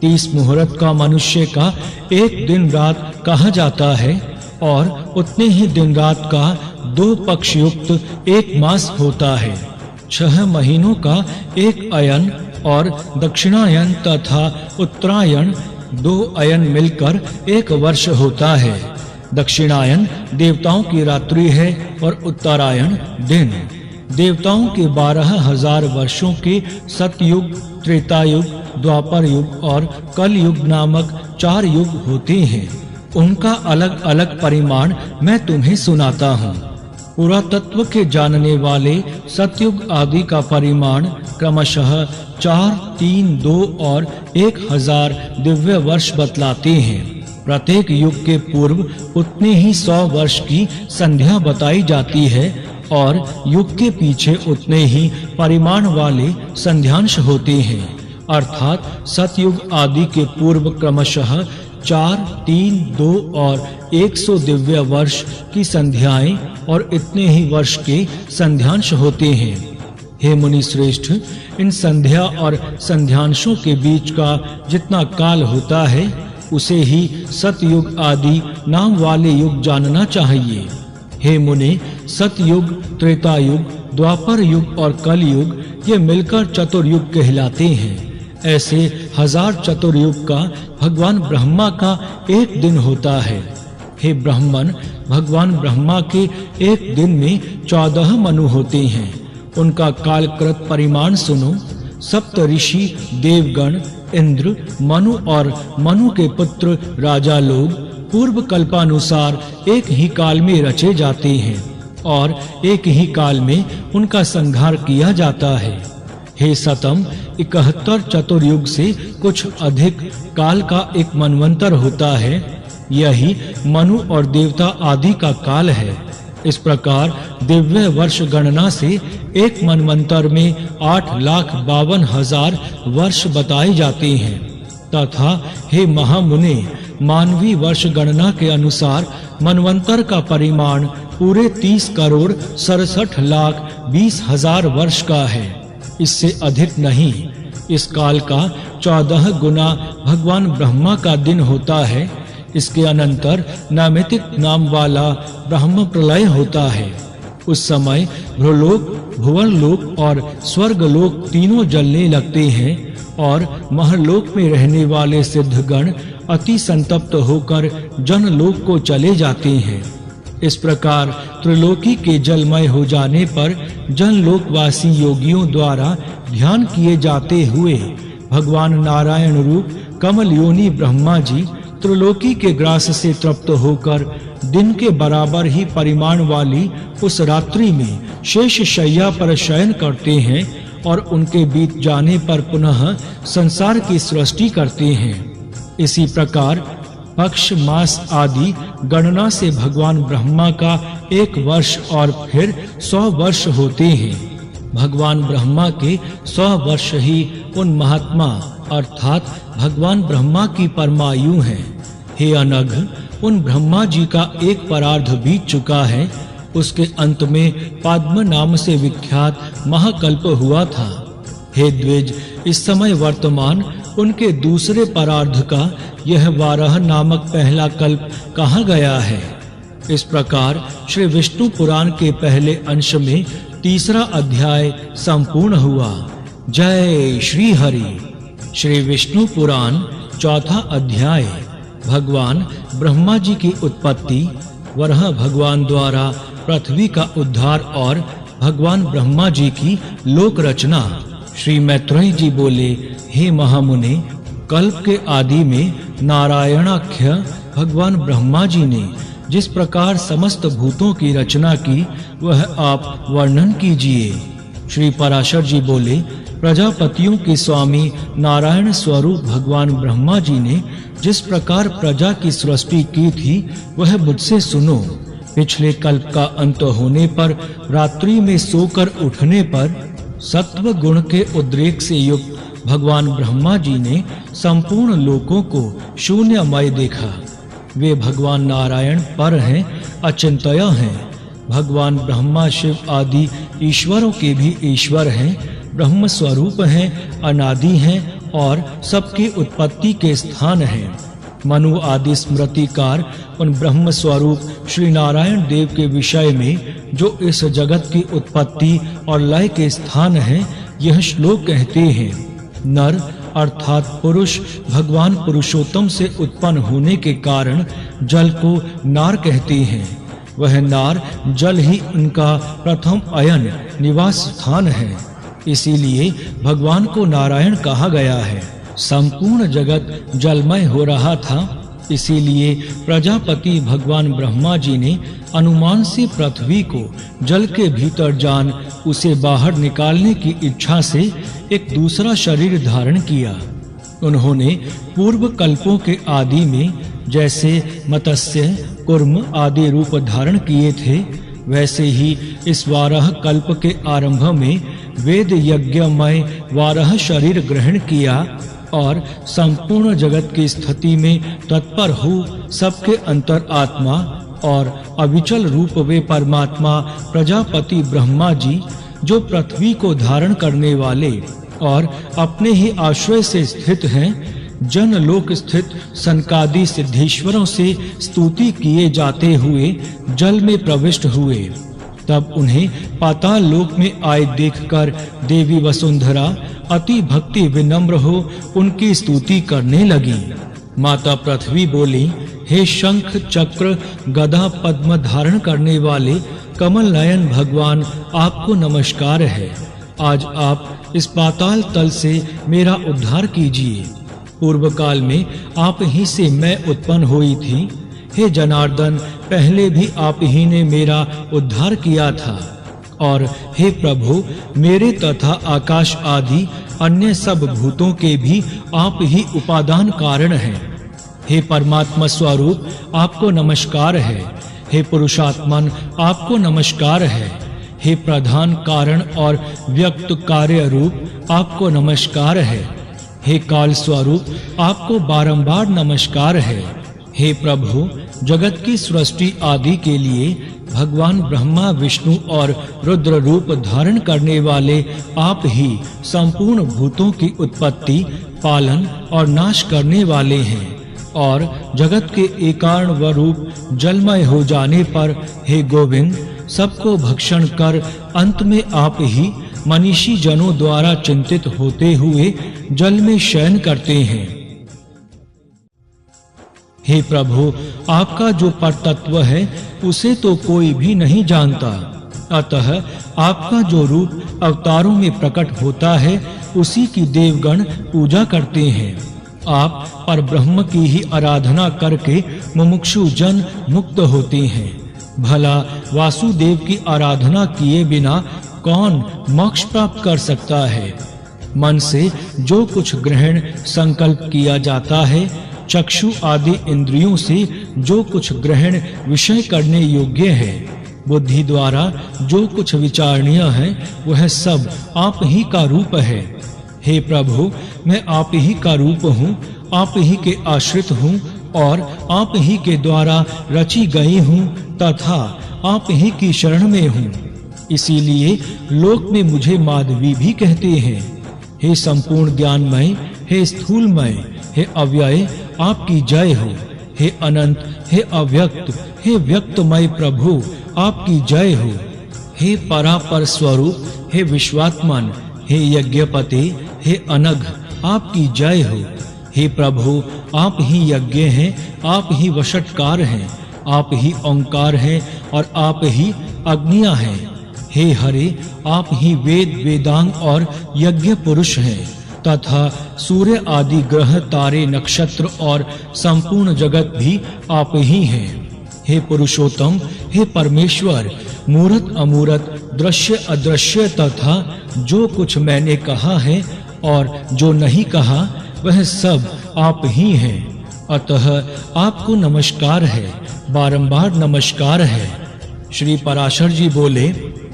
[SPEAKER 1] 30 मुहूर्त का मनुष्य का एक दिन रात कहा जाता है और उतने ही दिन रात का 2 पक्ष युक्त एक मास होता है। 6 महीनों का एक अयन और दक्षिणायन तथा उत्तरायण 2 अयन मिलकर एक वर्ष होता है। दक्षिणायन देवताओं की रात्रि है और उत्तरायण दिन। देवताओं के 12,000 वर्षों के सतयुग, त्रेता युग, द्वापर युग और कल युग नामक 4 युग होते हैं। उनका अलग अलग परिमाण मैं तुम्हें सुनाता हूँ। पुरातत्व के जानने वाले सतयुग आदि का परिमाण क्रमशः 4, 3, 2 और 1000 दिव्य वर्ष बतलाते हैं। प्रत्येक युग के पूर्व उतने ही 100 वर्ष की संध्या बताई जाती है और युग के पीछे उतने ही परिमाण वाले संध्यांश होते हैं। अर्थात सतयुग आदि के पूर्व क्रमशः 4, 3, 2 और 100 दिव्य वर्ष की संध्याएं और इतने ही वर्ष के संध्यांश होते हैं। हे मुनि श्रेष्ठ, इन संध्या और संध्यांशों के बीच का जितना काल होता है उसे ही सतयुग आदि नाम वाले युग जानना चाहिए। हे मुने, सतयुग, त्रेता युग, द्वापर युग और कलयुग ये मिलकर चतुर्युग कहलाते हैं। ऐसे 1000 चतुर्युग का भगवान ब्रह्मा का एक दिन होता है। हे ब्राह्मण, भगवान ब्रह्मा के एक दिन में 14 मनु होते हैं। उनका कालकृत परिमाण सुनो। सप्त ऋषि, देवगण, इंद्र, मनु और मनु के पुत्र राजा लोग पूर्व कल्पानुसार एक ही काल में रचे जाते हैं और एक ही काल में उनका संहार किया जाता है। हे सतम, 71 चतुर्युग से कुछ अधिक काल का एक मनवंतर होता है। यही मनु और देवता आदि का काल है। इस प्रकार दिव्य वर्ष गणना से एक मनवंतर में 8,52,000 वर्ष बताए जाते हैं तथा हे महामुने, मानवी वर्ष गणना के अनुसार मनवंतर का परिमाण पूरे 30,67,20,000 वर्ष का है, इससे अधिक नहीं। इस काल का 14 गुना भगवान ब्रह्मा का दिन होता है। इसके अनंतर नामितिक नाम वाला ब्रह्म प्रलय होता है। उस समय भ्रूलोक, भुवनलोक और स्वर्गलोक तीनों जलने लगते हैं और महलोक में रहने वाले सिद्धगण अति संतप्त होकर जनलोक को चले जाते हैं। इस प्रकार त्रिलोकी के जलमय हो जाने पर जनलोकवासी योगियों द्वारा ध्यान किए जाते हुए भगवान नारायण रूप कमल योनि ब्रह्मा जी त्रिलोकी के ग्रास से तृप्त होकर दिन के बराबर ही परिमाण वाली उस रात्रि में शेष शय्या पर शयन करते हैं और उनके बीत जाने पर पुनः संसार की सृष्टि करते हैं। इसी प्रकार पक्ष, मास आदि गणना से भगवान ब्रह्मा का 1 वर्ष और फिर 100 वर्ष होते हैं। भगवान ब्रह्मा के 100 वर्ष ही उन महात्मा अर्थात भगवान ब्रह्मा की परमायु है। हे अनघ, उन ब्रह्मा जी का एक परार्ध बीत चुका है। उसके अंत में पद्म नाम से विख्यात महाकल्प हुआ था। हे द्विज, इस समय वर्तमान उनके दूसरे परार्ध का यह वाराह नामक पहला कल्प कहा गया है। इस प्रकार श्री विष्णु पुराण के पहले अंश में 3रा अध्याय संपूर्ण हुआ। जय श्री हरि। श्री विष्णु पुराण 4था अध्याय। भगवान ब्रह्मा जी की उत्पत्ति, वराह भगवान द्वारा पृथ्वी का उद्धार और भगवान ब्रह्मा जी की लोक रचना। श्री मैत्रेय जी बोले, हे महामुने, कल्प के आदि में नारायणाख्य भगवान ब्रह्मा जी ने जिस प्रकार समस्त भूतों की रचना की वह आप वर्णन कीजिए। श्री पराशर जी बोले, प्रजापतियों के स्वामी नारायण स्वरूप भगवान ब्रह्मा जी ने जिस प्रकार प्रजा की सृष्टि की थी वह मुझसे सुनो। पिछले कल्प का अंत होने पर रात्रि में सोकर उठने पर सत्व गुण के उद्रेक से युक्त भगवान ब्रह्मा जी ने संपूर्ण लोकों को शून्यमय देखा। वे भगवान नारायण पर हैं, अचिंत्य हैं। भगवान ब्रह्मा शिव आदि ईश्वरों के भी ईश्वर हैं, ब्रह्म स्वरूप हैं, अनादि हैं और सबकी उत्पत्ति के स्थान हैं। मनु आदि स्मृतिकार उन ब्रह्म स्वरूप श्री नारायण देव के विषय में जो इस जगत की उत्पत्ति और लय के स्थान हैं यह श्लोक कहते हैं। नर अर्थात पुरुष भगवान पुरुषोत्तम से उत्पन्न होने के कारण जल को नार कहते हैं। वह नार जल ही उनका प्रथम अयन निवास स्थान है, इसीलिए भगवान को नारायण कहा गया है। संपूर्ण जगत जलमय हो रहा था, इसीलिए प्रजापति भगवान ब्रह्मा जी ने अनुमान से पृथ्वी को जल के भीतर जान उसे बाहर निकालने की इच्छा से एक दूसरा शरीर धारण किया। उन्होंने पूर्व कल्पों के आदि में जैसे मत्स्य, कूर्म आदि रूप धारण किए थे, वैसे ही इस वाराह कल्प के आरंभ में वेद यज्ञमय वाराह शरीर ग्रहण किया और संपूर्ण जगत की स्थिति में तत्पर हो सबके अंतर आत्मा और अविचल रूप वे परमात्मा प्रजापति ब्रह्मा जी, जो पृथ्वी को धारण करने वाले और अपने ही आश्रय से स्थित हैं, जन लोक स्थित सनकादि सिद्धेश्वरों से स्तुति किए जाते हुए जल में प्रविष्ट हुए। तब उन्हें पाताल लोक में आए देखकर देवी वसुंधरा अति भक्ति विनम्र हो उनकी स्तुति करने लगी। माता पृथ्वी बोली, हे शंख चक्र गदा पद्म धारण करने वाले कमल नयन भगवान, आपको नमस्कार है। आज आप इस पाताल तल से मेरा उद्धार कीजिए। पूर्व काल में आप ही से मैं उत्पन्न हुई थी। हे जनार्दन, पहले भी आप ही ने मेरा उद्धार किया था। और हे प्रभु, मेरे तथा आकाश आदि अन्य सब भूतों के भी आप ही उपादान कारण हैं। हे परमात्मा स्वरूप, आपको नमस्कार है। हे पुरुषात्मन, आपको नमस्कार है। हे प्रधान कारण और व्यक्त कार्य रूप, आपको नमस्कार है। हे काल स्वरूप, आपको बारंबार नमस्कार है। हे प्रभु, जगत की सृष्टि आदि के लिए भगवान ब्रह्मा विष्णु और रुद्र रूप धारण करने वाले आप ही संपूर्ण भूतों की उत्पत्ति, पालन और नाश करने वाले हैं। और जगत के एकार्ण व रूप जलमय हो जाने पर हे गोविंद, सबको भक्षण कर अंत में आप ही मनीषी जनों द्वारा चिंतित होते हुए जल में शयन करते हैं। हे प्रभु, आपका जो परतत्व है उसे तो कोई भी नहीं जानता। अतः आपका जो रूप अवतारों में प्रकट होता है उसी की देवगण पूजा करते हैं। आप परब्रह्म की ही आराधना करके मुमुक्षु जन मुक्त होते हैं। भला वासुदेव की आराधना किए बिना कौन मोक्ष प्राप्त कर सकता है? मन से जो कुछ ग्रहण संकल्प किया जाता है, चक्षु आदि इंद्रियों से जो कुछ ग्रहण विषय करने योग्य है, बुद्धि द्वारा जो कुछ विचारणीय है, वह सब आप ही का रूप है। हे प्रभु, मैं आप ही का रूप हूँ, आप ही के आश्रित हूँ और आप ही के द्वारा रची गई हूँ तथा आप ही की शरण में हूँ। इसीलिए लोक में मुझे माधवी भी कहते हैं। हे संपूर्ण ज्ञानमय, हे स्थूलमय, हे अव्यय, आपकी जय हो। हे अनंत, हे अव्यक्त, हे व्यक्तमय प्रभु, आपकी जय हो। हे परापर स्वरूप, हे विश्वात्मन, हे यज्ञपति, हे अनघ, आपकी जय हो। हे प्रभु, आप ही यज्ञ हैं, आप ही वषटकार हैं, आप ही ओंकार हैं और आप ही अग्नियां हैं। हे हरे, आप ही वेद वेदांग और यज्ञ पुरुष हैं तथा सूर्य आदि ग्रह तारे नक्षत्र और संपूर्ण जगत भी आप ही हैं। हे पुरुषोत्तम, हे परमेश्वर, मूर्त अमूर्त, दृश्य अदृश्य तथा जो कुछ मैंने कहा है और जो नहीं कहा वह सब आप ही हैं। अतः आपको नमस्कार है, बारंबार नमस्कार है। श्री पराशर जी बोले,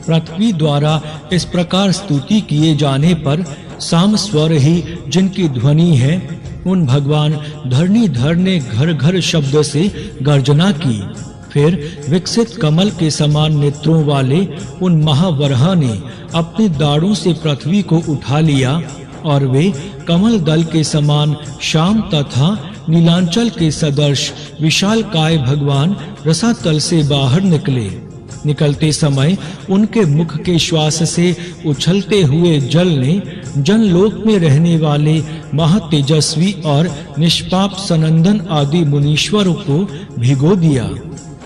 [SPEAKER 1] पृथ्वी द्वारा इस प्रकार स्तुति किए जाने पर साम स्वर ही जिनकी ध्वनि है, उन भगवान धरणीधर ने घर घर शब्द से गर्जना की। फिर विकसित कमल के समान नेत्रों वाले उन महावराह ने अपने दाढ़ों से पृथ्वी को उठा लिया और वे कमल दल के समान श्याम तथा नीलांचल के सदर्श विशाल काय भगवान रसातल से बाहर निकले। निकलते समय उनके मुख के श्वास से उछलते हुए जल ने जनलोक में रहने वाले महातेजस्वी और निष्पाप सनंदन आदि मुनीश्वरों को भिगो दिया।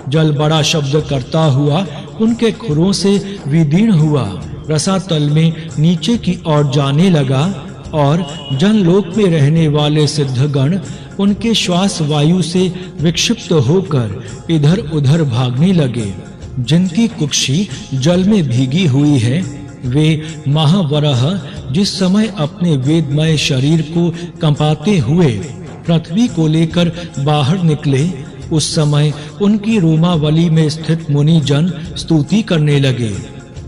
[SPEAKER 1] जल बड़ा शब्द करता हुआ उनके खुरों से विदीर्ण हुआ, रसातल में नीचे की ओर जाने लगा और जनलोक में रहने वाले सिद्धगण उनके श्वास वायु से विक्षिप्त होकर इधर उधर भागने लगे। जिनकी कुक्षी जल में भीगी हुई है, वे महावराह जिस समय अपने वेदमय शरीर को कंपाते हुए पृथ्वी को लेकर बाहर निकले, उस समय उनकी रोमावली में स्थित मुनि जन स्तुति करने लगे।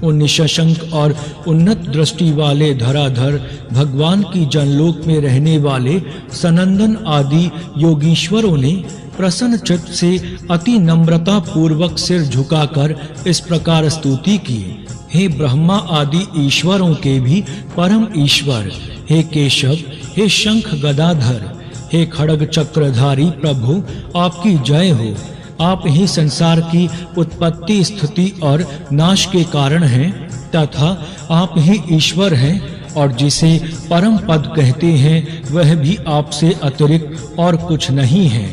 [SPEAKER 1] उन निशंक और उन्नत दृष्टि वाले धराधर भगवान की जनलोक में रहने वाले सनंदन आदि योगीश्वरों ने प्रसन्न चित्त से अति नम्रता पूर्वक सिर झुकाकर इस प्रकार स्तुति की। हे ब्रह्मा आदि ईश्वरों के भी परम ईश्वर, हे केशव, हे शंख गदाधर, हे खड्ग चक्रधारी प्रभु, आपकी जय हो। आप ही संसार की उत्पत्ति, स्थिति और नाश के कारण हैं तथा आप ही ईश्वर हैं, और जिसे परम पद कहते हैं वह भी आपसे अतिरिक्त और कुछ नहीं है।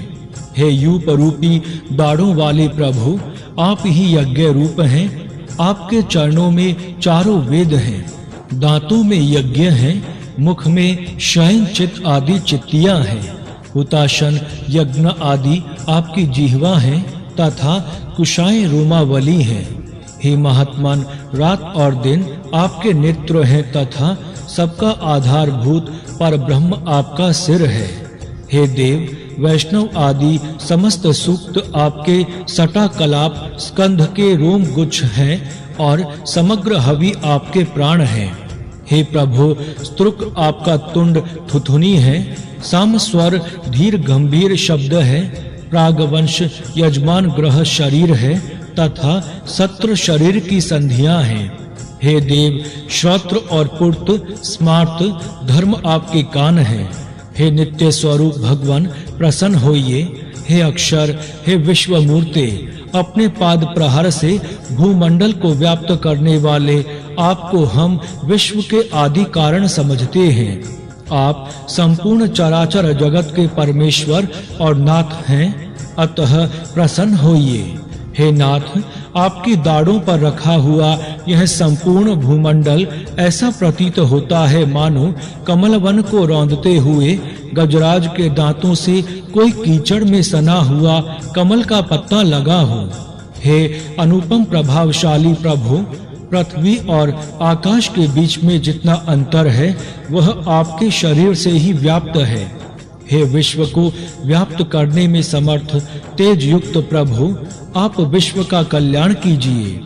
[SPEAKER 1] हे यूप रूपी दाढ़ों वाले प्रभु, आप ही यज्ञ रूप हैं। आपके चरणों में चारों वेद हैं, दांतों में यज्ञ हैं, मुख में शयन चित आदि चित्तियां हैं, हुताशन यज्ञ आदि आपकी जिह्वा हैं तथा कुशाएं रोमावली हैं। हे महात्मन, रात और दिन आपके नेत्र हैं तथा सबका आधारभूत पर ब्रह्म आपका सिर है। हे देव, वैष्णव आदि समस्त सूक्त आपके सटा कलाप स्कंध के रोम गुच्छ हैं और समग्र हवि आपके प्राण हैं। हे प्रभु, स्तुक आपका तुंड थुथुनी है, साम स्वर धीर गंभीर शब्द है, प्रागवंश यजमान ग्रह शरीर है तथा सत्र शरीर की संधियां हैं। हे देव, श्रोत्र और पुर्त स्मार्त धर्म आपके कान हैं। हे नित्य स्वरूप भगवान, प्रसन्न होइए। हे अक्षर, हे विश्वमूर्ते, अपने पाद प्रहार से भूमंडल को व्याप्त करने वाले आपको हम विश्व के आदि कारण समझते हैं। आप संपूर्ण चराचर जगत के परमेश्वर और नाथ हैं, अतः प्रसन्न होइए। हे नाथ, आपकी दाढ़ों पर रखा हुआ यह संपूर्ण भूमंडल ऐसा प्रतीत होता है मानो कमलवन को रौंदते हुए गजराज के दांतों से कोई कीचड़ में सना हुआ कमल का पत्ता लगा हो। हे अनुपम प्रभावशाली प्रभु, पृथ्वी और आकाश के बीच में जितना अंतर है वह आपके शरीर से ही व्याप्त है। हे विश्व को व्याप्त करने में समर्थ तेज युक्त प्रभु, आप विश्व का कल्याण कीजिए।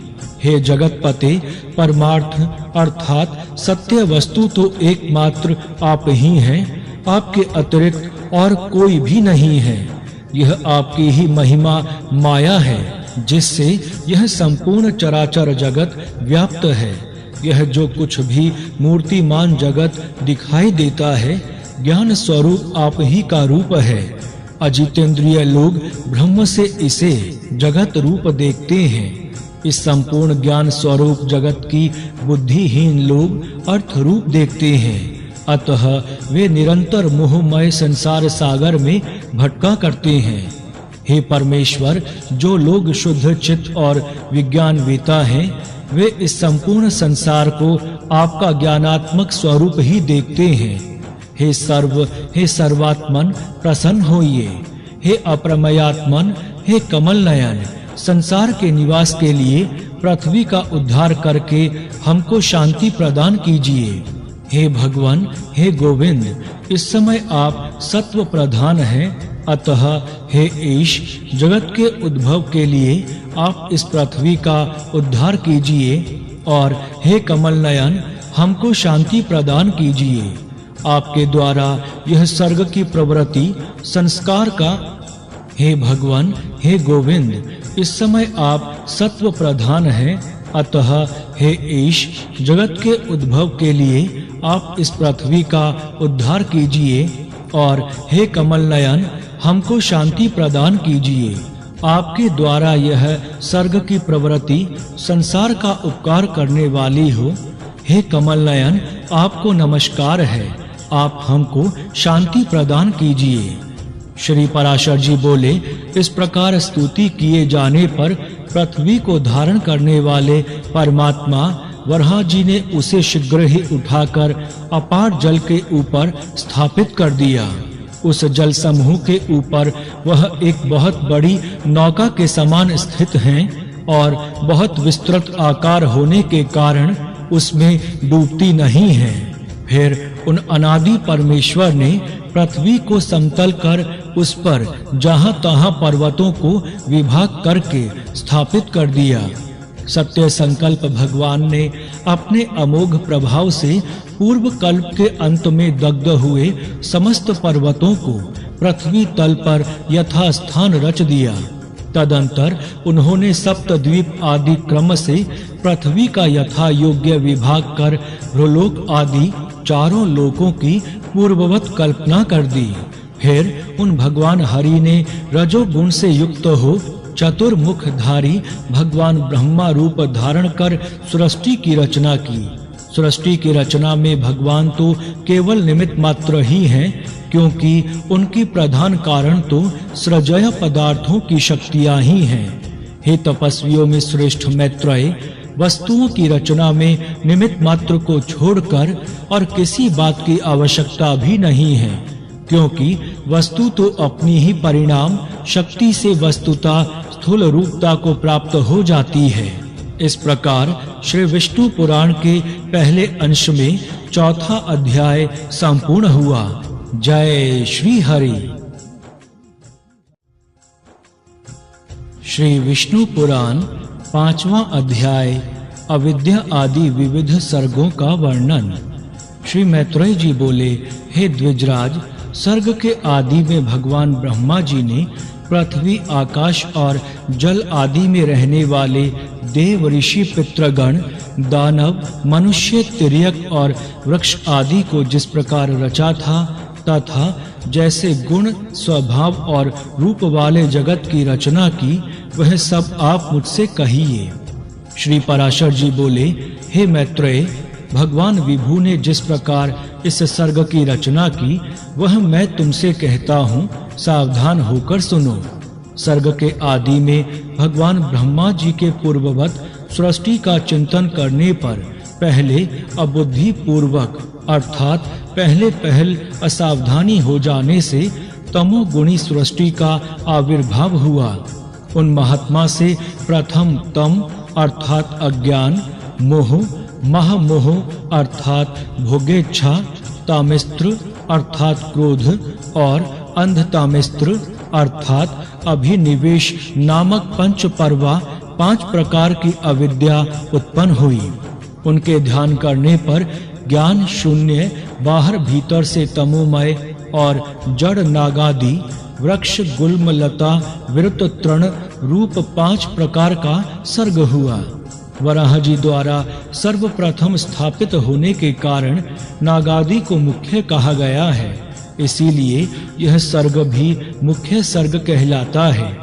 [SPEAKER 1] हे जगतपते, परमार्थ अर्थात सत्य वस्तु तो एकमात्र आप ही हैं, आपके अतिरिक्त और कोई भी नहीं है। यह आपकी ही महिमा माया है जिससे यह संपूर्ण चराचर जगत व्याप्त है। यह जो कुछ भी मूर्तिमान जगत दिखाई देता है, ज्ञान स्वरूप आप ही का रूप है। अजितेंद्रिय लोग ब्रह्म से इसे जगत रूप देखते हैं। इस संपूर्ण ज्ञान स्वरूप जगत की बुद्धिहीन लोग अर्थ रूप देखते हैं। अतः वे निरंतर मोहमय संसार सागर में भटका करते हैं। हे परमेश्वर, जो लोग शुद्ध चित्त और विज्ञानवेता हैं, वे इस संपूर्ण संसार को आपका ज्ञानात्मक स्वरूप ही देखते हैं। हे सर्व, हे सर्वात्मन, प्रसन्न होइए। हे अप्रमयात्मन, हे कमल नयन, संसार के निवास के लिए पृथ्वी का उद्धार करके हमको शांति प्रदान कीजिए। हे भगवान, हे गोविंद, इस समय आप सत्व प्रधान हैं, अतः हे ईश, जगत के उद्भव के लिए आप इस पृथ्वी का उद्धार कीजिए, और हे कमल नयन, हमको शांति प्रदान कीजिए। आपके द्वारा यह सर्ग की प्रवृत्ति संस्कार का। हे भगवान, हे गोविंद, इस समय आप सत्व प्रधान हैं, अतः हे ईश, जगत के उद्भव के लिए आप इस पृथ्वी का उद्धार कीजिए, और हे कमल नयन, हमको शांति प्रदान कीजिए। आपके द्वारा यह सर्ग की प्रवृत्ति संसार का उपकार करने वाली हो। हे कमल नयन, आपको नमस्कार है, आप हमको शांति प्रदान कीजिए। श्री पराशर जी बोले, इस प्रकार स्तुति किए जाने पर पृथ्वी को धारण करने वाले परमात्मा वराह जी ने उसे शीघ्र ही उठाकर अपार जल के ऊपर स्थापित कर दिया। उस जल समूह के ऊपर वह एक बहुत बड़ी नौका के समान स्थित हैं और बहुत विस्तृत आकार होने के कारण उसमें डूबती नहीं है। फिर उन अनादि परमेश्वर ने पृथ्वी को समतल कर उस पर जहां-तहां पर्वतों को विभाग करके स्थापित कर दिया। सत्य संकल्प भगवान ने अपने अमोघ प्रभाव से पूर्व कल्प के अंत में दग्ध हुए समस्त पर्वतों को पृथ्वी तल पर यथास्थान रच दिया। तदंतर उन्होंने सप्तद्वीप आदि क्रम से पृथ्वी का यथा योग्य विभाग कर भ्रूलोक आदि चारों लोकों की पूर्ववत कल्पना कर दी। फिर उन भगवान हरि ने रजोगुण से युक्त हो चतुर्मुखधारी भगवान ब्रह्मा रूप धारण कर सृष्टि की रचना की। सृष्टि की रचना में भगवान तो केवल निमित्त मात्र ही हैं, क्योंकि उनकी प्रधान कारण तो सृजय पदार्थों की शक्तियां ही हैं। हे तपस्वियों में श्रेष्ठ मैत्रेय, वस्तुओं की रचना में निमित्त मात्र को छोड़कर और किसी बात की आवश्यकता भी नहीं है, क्योंकि वस्तु तो अपनी ही परिणाम शक्ति से वस्तुता स्थूल रूपता को प्राप्त हो जाती है। इस प्रकार श्री विष्णु पुराण के पहले अंश में चौथा अध्याय संपूर्ण हुआ। जय श्री हरि। श्री विष्णु पुराण पांचवा अध्याय अविद्या आदि विविध सर्गों का वर्णन। श्री मैत्रेय जी बोले, हे द्विजराज, सर्ग के आदि में भगवान ब्रह्मा जी ने पृथ्वी, आकाश और जल आदि में रहने वाले देव, ऋषि, पितृगण, दानव, मनुष्य, तिर्यक और वृक्ष आदि को जिस प्रकार रचा था तथा जैसे गुण, स्वभाव और रूप वाले जगत की रचना की, वह सब आप मुझसे कहिए। श्री पराशर जी बोले, हे मैत्रेय, भगवान विभु ने जिस प्रकार इस सर्ग की रचना की, वह मैं तुमसे कहता हूँ, सावधान होकर सुनो। सर्ग के आदि में भगवान ब्रह्मा जी के पूर्ववत सृष्टि का चिंतन करने पर पहले अबुद्धि पूर्वक अर्थात पहल असावधानी हो जाने से तमोगुणी सृष्टि का आविर्भाव हुआ। उन महात्मा से प्रथम तम अर्थात अज्ञान, मोह, महामोह अर्थात भोगेच्छा, तामिस्त्र अर्थात क्रोध और अंधतामिस्त्र अर्थात अभिनिवेश नामक पंच पर्वा 5 प्रकार की अविद्या उत्पन्न हुई। उनके ध्यान करने पर ज्ञान शून्य बाहर भीतर से तमोमय और जड़ नागादि वृक्ष, गुल्म, लता, विरुत, तृण रूप 5 प्रकार का सर्ग हुआ। वराह जी द्वारा सर्वप्रथम स्थापित होने के कारण नागादि को मुख्य कहा गया है, इसीलिए यह सर्ग भी मुख्य सर्ग कहलाता है।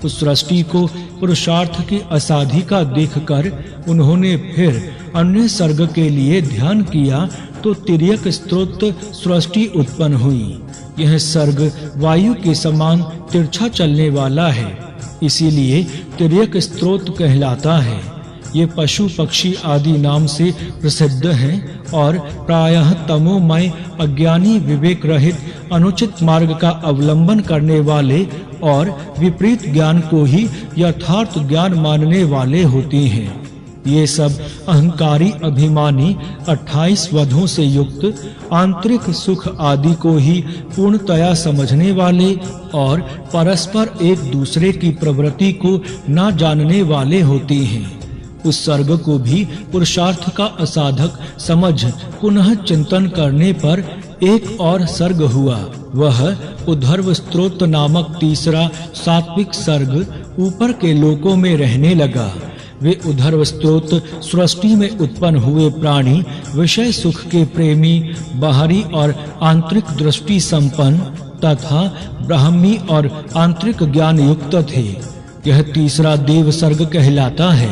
[SPEAKER 1] उस सृष्टि को पुरुषार्थ की असाधिका देखकर उन्होंने फिर अन्य सर्ग के लिए ध्यान किया तो तिर्यक स्त्रोत सृष्टि उत्पन्न हुई। यह सर्ग वायु के समान तिरछा चलने वाला है, इसीलिए तिर्यक स्त्रोत कहलाता है। ये पशु पक्षी आदि नाम से प्रसिद्ध हैं और प्रायः तमोमय, अज्ञानी, विवेक रहित, अनुचित मार्ग का अवलंबन करने वाले और विपरीत ज्ञान को ही यथार्थ ज्ञान मानने वाले होते हैं। ये सब अहंकारी, अभिमानी, 28 वधों से युक्त, आंतरिक सुख आदि को ही पूर्णतया समझने वाले और परस्पर एक दूसरे की प्रवृत्ति को न जानने वाले होते हैं। उस सर्ग को भी पुरुषार्थ का असाधक समझ पुनः चिंतन करने पर एक और सर्ग हुआ। वह उद्धर्व स्तोत्र नामक तीसरा सात्विक सर्ग ऊपर के लोकों में रहने लगा। वे उद्धर्व स्तोत्र सृष्टि में उत्पन्न हुए प्राणी विषय सुख के प्रेमी, बाहरी और आंतरिक दृष्टि संपन्न तथा ब्राह्मी और आंतरिक ज्ञान युक्त थे। यह तीसरा देव सर्ग कहलाता है।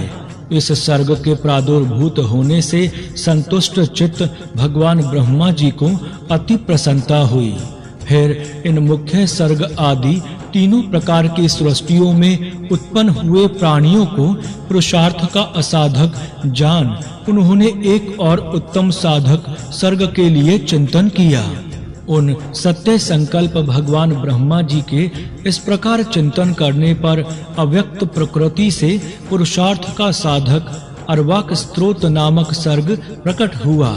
[SPEAKER 1] इस सर्ग के प्रादुर्भूत होने से संतुष्ट चित्त भगवान ब्रह्मा जी को अति प्रसन्नता हुई। फिर इन मुख्य सर्ग आदि तीनों प्रकार की सृष्टियों में उत्पन्न हुए प्राणियों को पुरुषार्थ का असाधक जान उन्होंने एक और उत्तम साधक सर्ग के लिए चिंतन किया। उन सत्य संकल्प भगवान ब्रह्मा जी के इस प्रकार चिंतन करने पर अव्यक्त प्रकृति से पुरुषार्थ का साधक अर्वाक स्त्रोत नामक सर्ग प्रकट हुआ।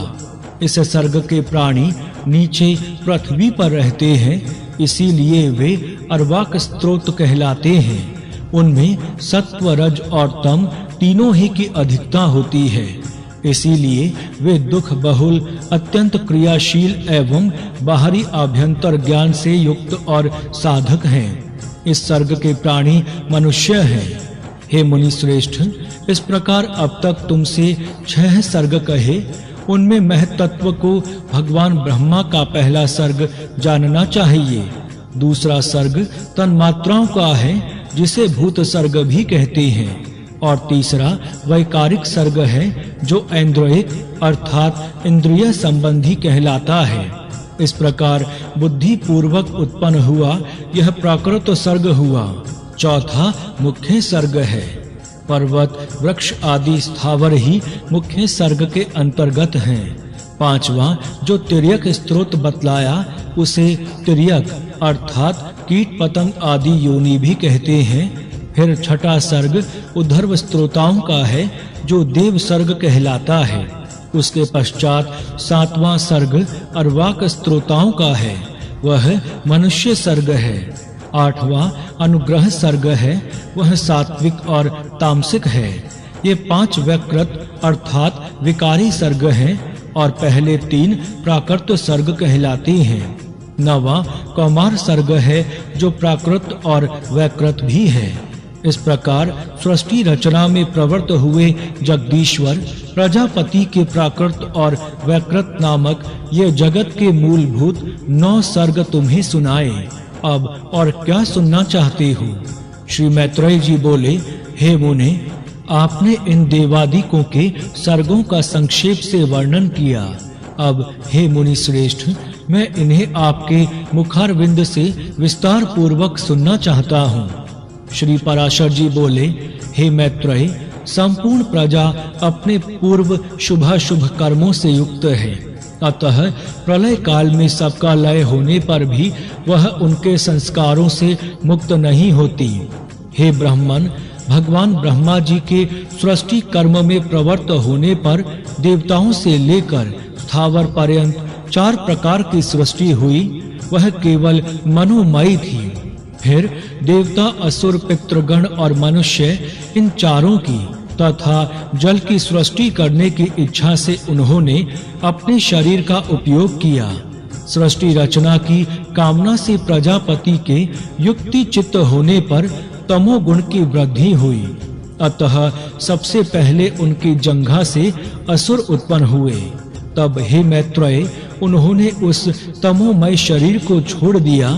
[SPEAKER 1] इस सर्ग के प्राणी नीचे पृथ्वी पर रहते हैं, इसीलिए वे अर्वाक स्त्रोत कहलाते हैं। उनमें सत्व, रज और तम तीनों ही की अधिकता होती है, इसीलिए वे दुख बहुल, अत्यंत क्रियाशील एवं बाहरी आभ्यंतर ज्ञान से युक्त और साधक हैं। इस सर्ग के प्राणी मनुष्य हैं। हे मुनि श्रेष्ठ, इस प्रकार अब तक तुमसे 6 सर्ग कहे। उनमें महत्त्व को भगवान ब्रह्मा का पहला सर्ग जानना चाहिए। दूसरा सर्ग तन्मात्राओं का है, जिसे भूत सर्ग भी कहते हैं, और तीसरा वैकारिक सर्ग है, जो ऐन्द्रियक अर्थात इंद्रिय संबंधी कहलाता है। इस प्रकार बुद्धि पूर्वक उत्पन्न हुआ यह प्राकृत सर्ग हुआ। चौथा मुख्य सर्ग है। पर्वत, वृक्ष आदि स्थावर ही मुख्य सर्ग के अंतर्गत हैं। पांचवा जो तिर्यक स्त्रोत बतलाया उसे तिर्यक अर्थात कीट पतंग आदि योनि भी कहते हैं। फिर छठा सर्ग उद्धर्व स्त्रोताओं का है, जो देव सर्ग कहलाता है। उसके पश्चात 7वां सर्ग अर्वाक स्त्रोताओं का है, वह मनुष्य सर्ग है। 8वां अनुग्रह सर्ग है, वह सात्विक और तामसिक है। ये 5 व्यकृत अर्थात विकारी सर्ग हैं और पहले 3 प्राकृत सर्ग कहलाते हैं। 9वां कौमार सर्ग है, जो प्राकृत और वैकृत भी है। इस प्रकार सृष्टि रचना में प्रवृत्त हुए जगदीश्वर प्रजापति के प्राकृत और वैकृत नामक ये जगत के मूलभूत 9 सर्ग तुम्हें सुनाए। अब और क्या सुनना चाहते हो? श्री मैत्रेय जी बोले, हे मुने, आपने इन देवादिकों के सर्गों का संक्षेप से वर्णन किया। अब हे मुनि श्रेष्ठ, मैं इन्हें आपके मुखारविंद से विस्तार पूर्वक सुनना चाहता हूँ। श्री पराशर जी बोले, हे मैत्रेय, संपूर्ण प्रजा अपने पूर्व शुभाशुभ कर्मों से युक्त है, अतः प्रलय काल में सबका लय होने पर भी वह उनके संस्कारों से मुक्त नहीं होती। हे ब्राह्मण, भगवान ब्रह्मा जी के सृष्टि कर्म में प्रवृत्त होने पर देवताओं से लेकर स्थावर पर्यंत 4 प्रकार की सृष्टि हुई, वह केवल मनोमयी थी। फिर देवता, असुर, पितृगण और मनुष्य, इन चारों की तथा जल की सृष्टि करने की इच्छा से उन्होंने अपने शरीर का उपयोग किया। सृष्टि रचना की कामना से प्रजापति के युक्ति चित्त होने पर तमोगुण की वृद्धि हुई, अतः सबसे पहले उनकी जंघा से असुर उत्पन्न हुए। तब हे मैत्रेय, उन्होंने उस तमोमय शरीर को छोड़ दिया।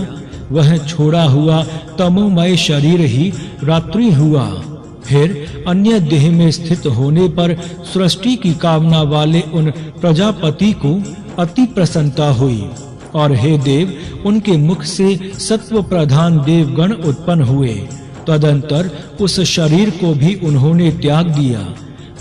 [SPEAKER 1] वह छोड़ा हुआ तमोमय शरीर ही रात्रि हुआ। फिर अन्य देह में स्थित होने पर सृष्टि की कामना वाले उन प्रजापति को अति प्रसन्नता हुई, और हे देव, उनके मुख से सत्व प्रधान देवगण उत्पन्न हुए। तदंतर उस शरीर को भी उन्होंने त्याग दिया।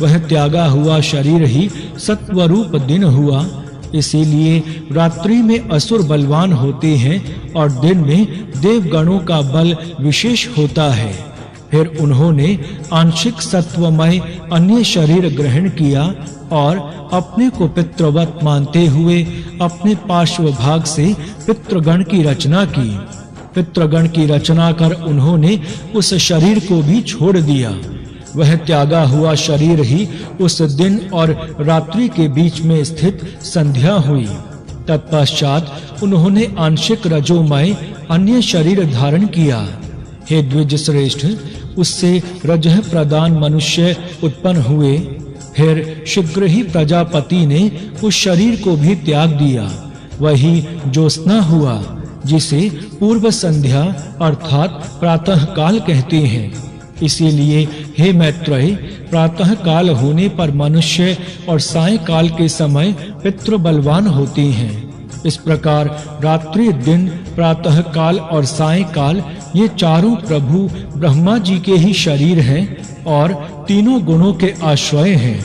[SPEAKER 1] वह त्यागा हुआ शरीर ही सत्वरूप दिन हुआ। इसीलिए रात्रि में असुर बलवान होते हैं और दिन में देवगणों का बल विशेष होता है। फिर उन्होंने आंशिक सत्वमय अन्य शरीर ग्रहण किया और अपने को पितृवत मानते हुए अपने पार्श्व भाग से पितृगण की रचना की। पितृगण की रचना कर उन्होंने उस शरीर को भी छोड़ दिया। वह त्यागा हुआ शरीर ही उस दिन और रात्रि के बीच में स्थित संध्या हुई। तत्पश्चात उन्होंने आंशिक रजोमय अन्य शरीर धारण किया। हे द्विज श्रेष्ठ, उससे रजः प्रदान मनुष्य उत्पन्न हुए। फिर शीघ्र ही प्रजापति ने उस शरीर को भी त्याग दिया। वही ज्योत्सना हुआ, जिसे पूर्व संध्या अर्थात प्रातः काल कहते हैं। इसीलिए हे मैत्रेय, प्रातः काल होने पर मनुष्य और साय काल के समय पितृ बलवान होते हैं। इस प्रकार रात्रि, दिन, प्रातः काल और साय काल ये चारों प्रभु ब्रह्मा जी के ही शरीर हैं और तीनों गुणों के आश्रय हैं।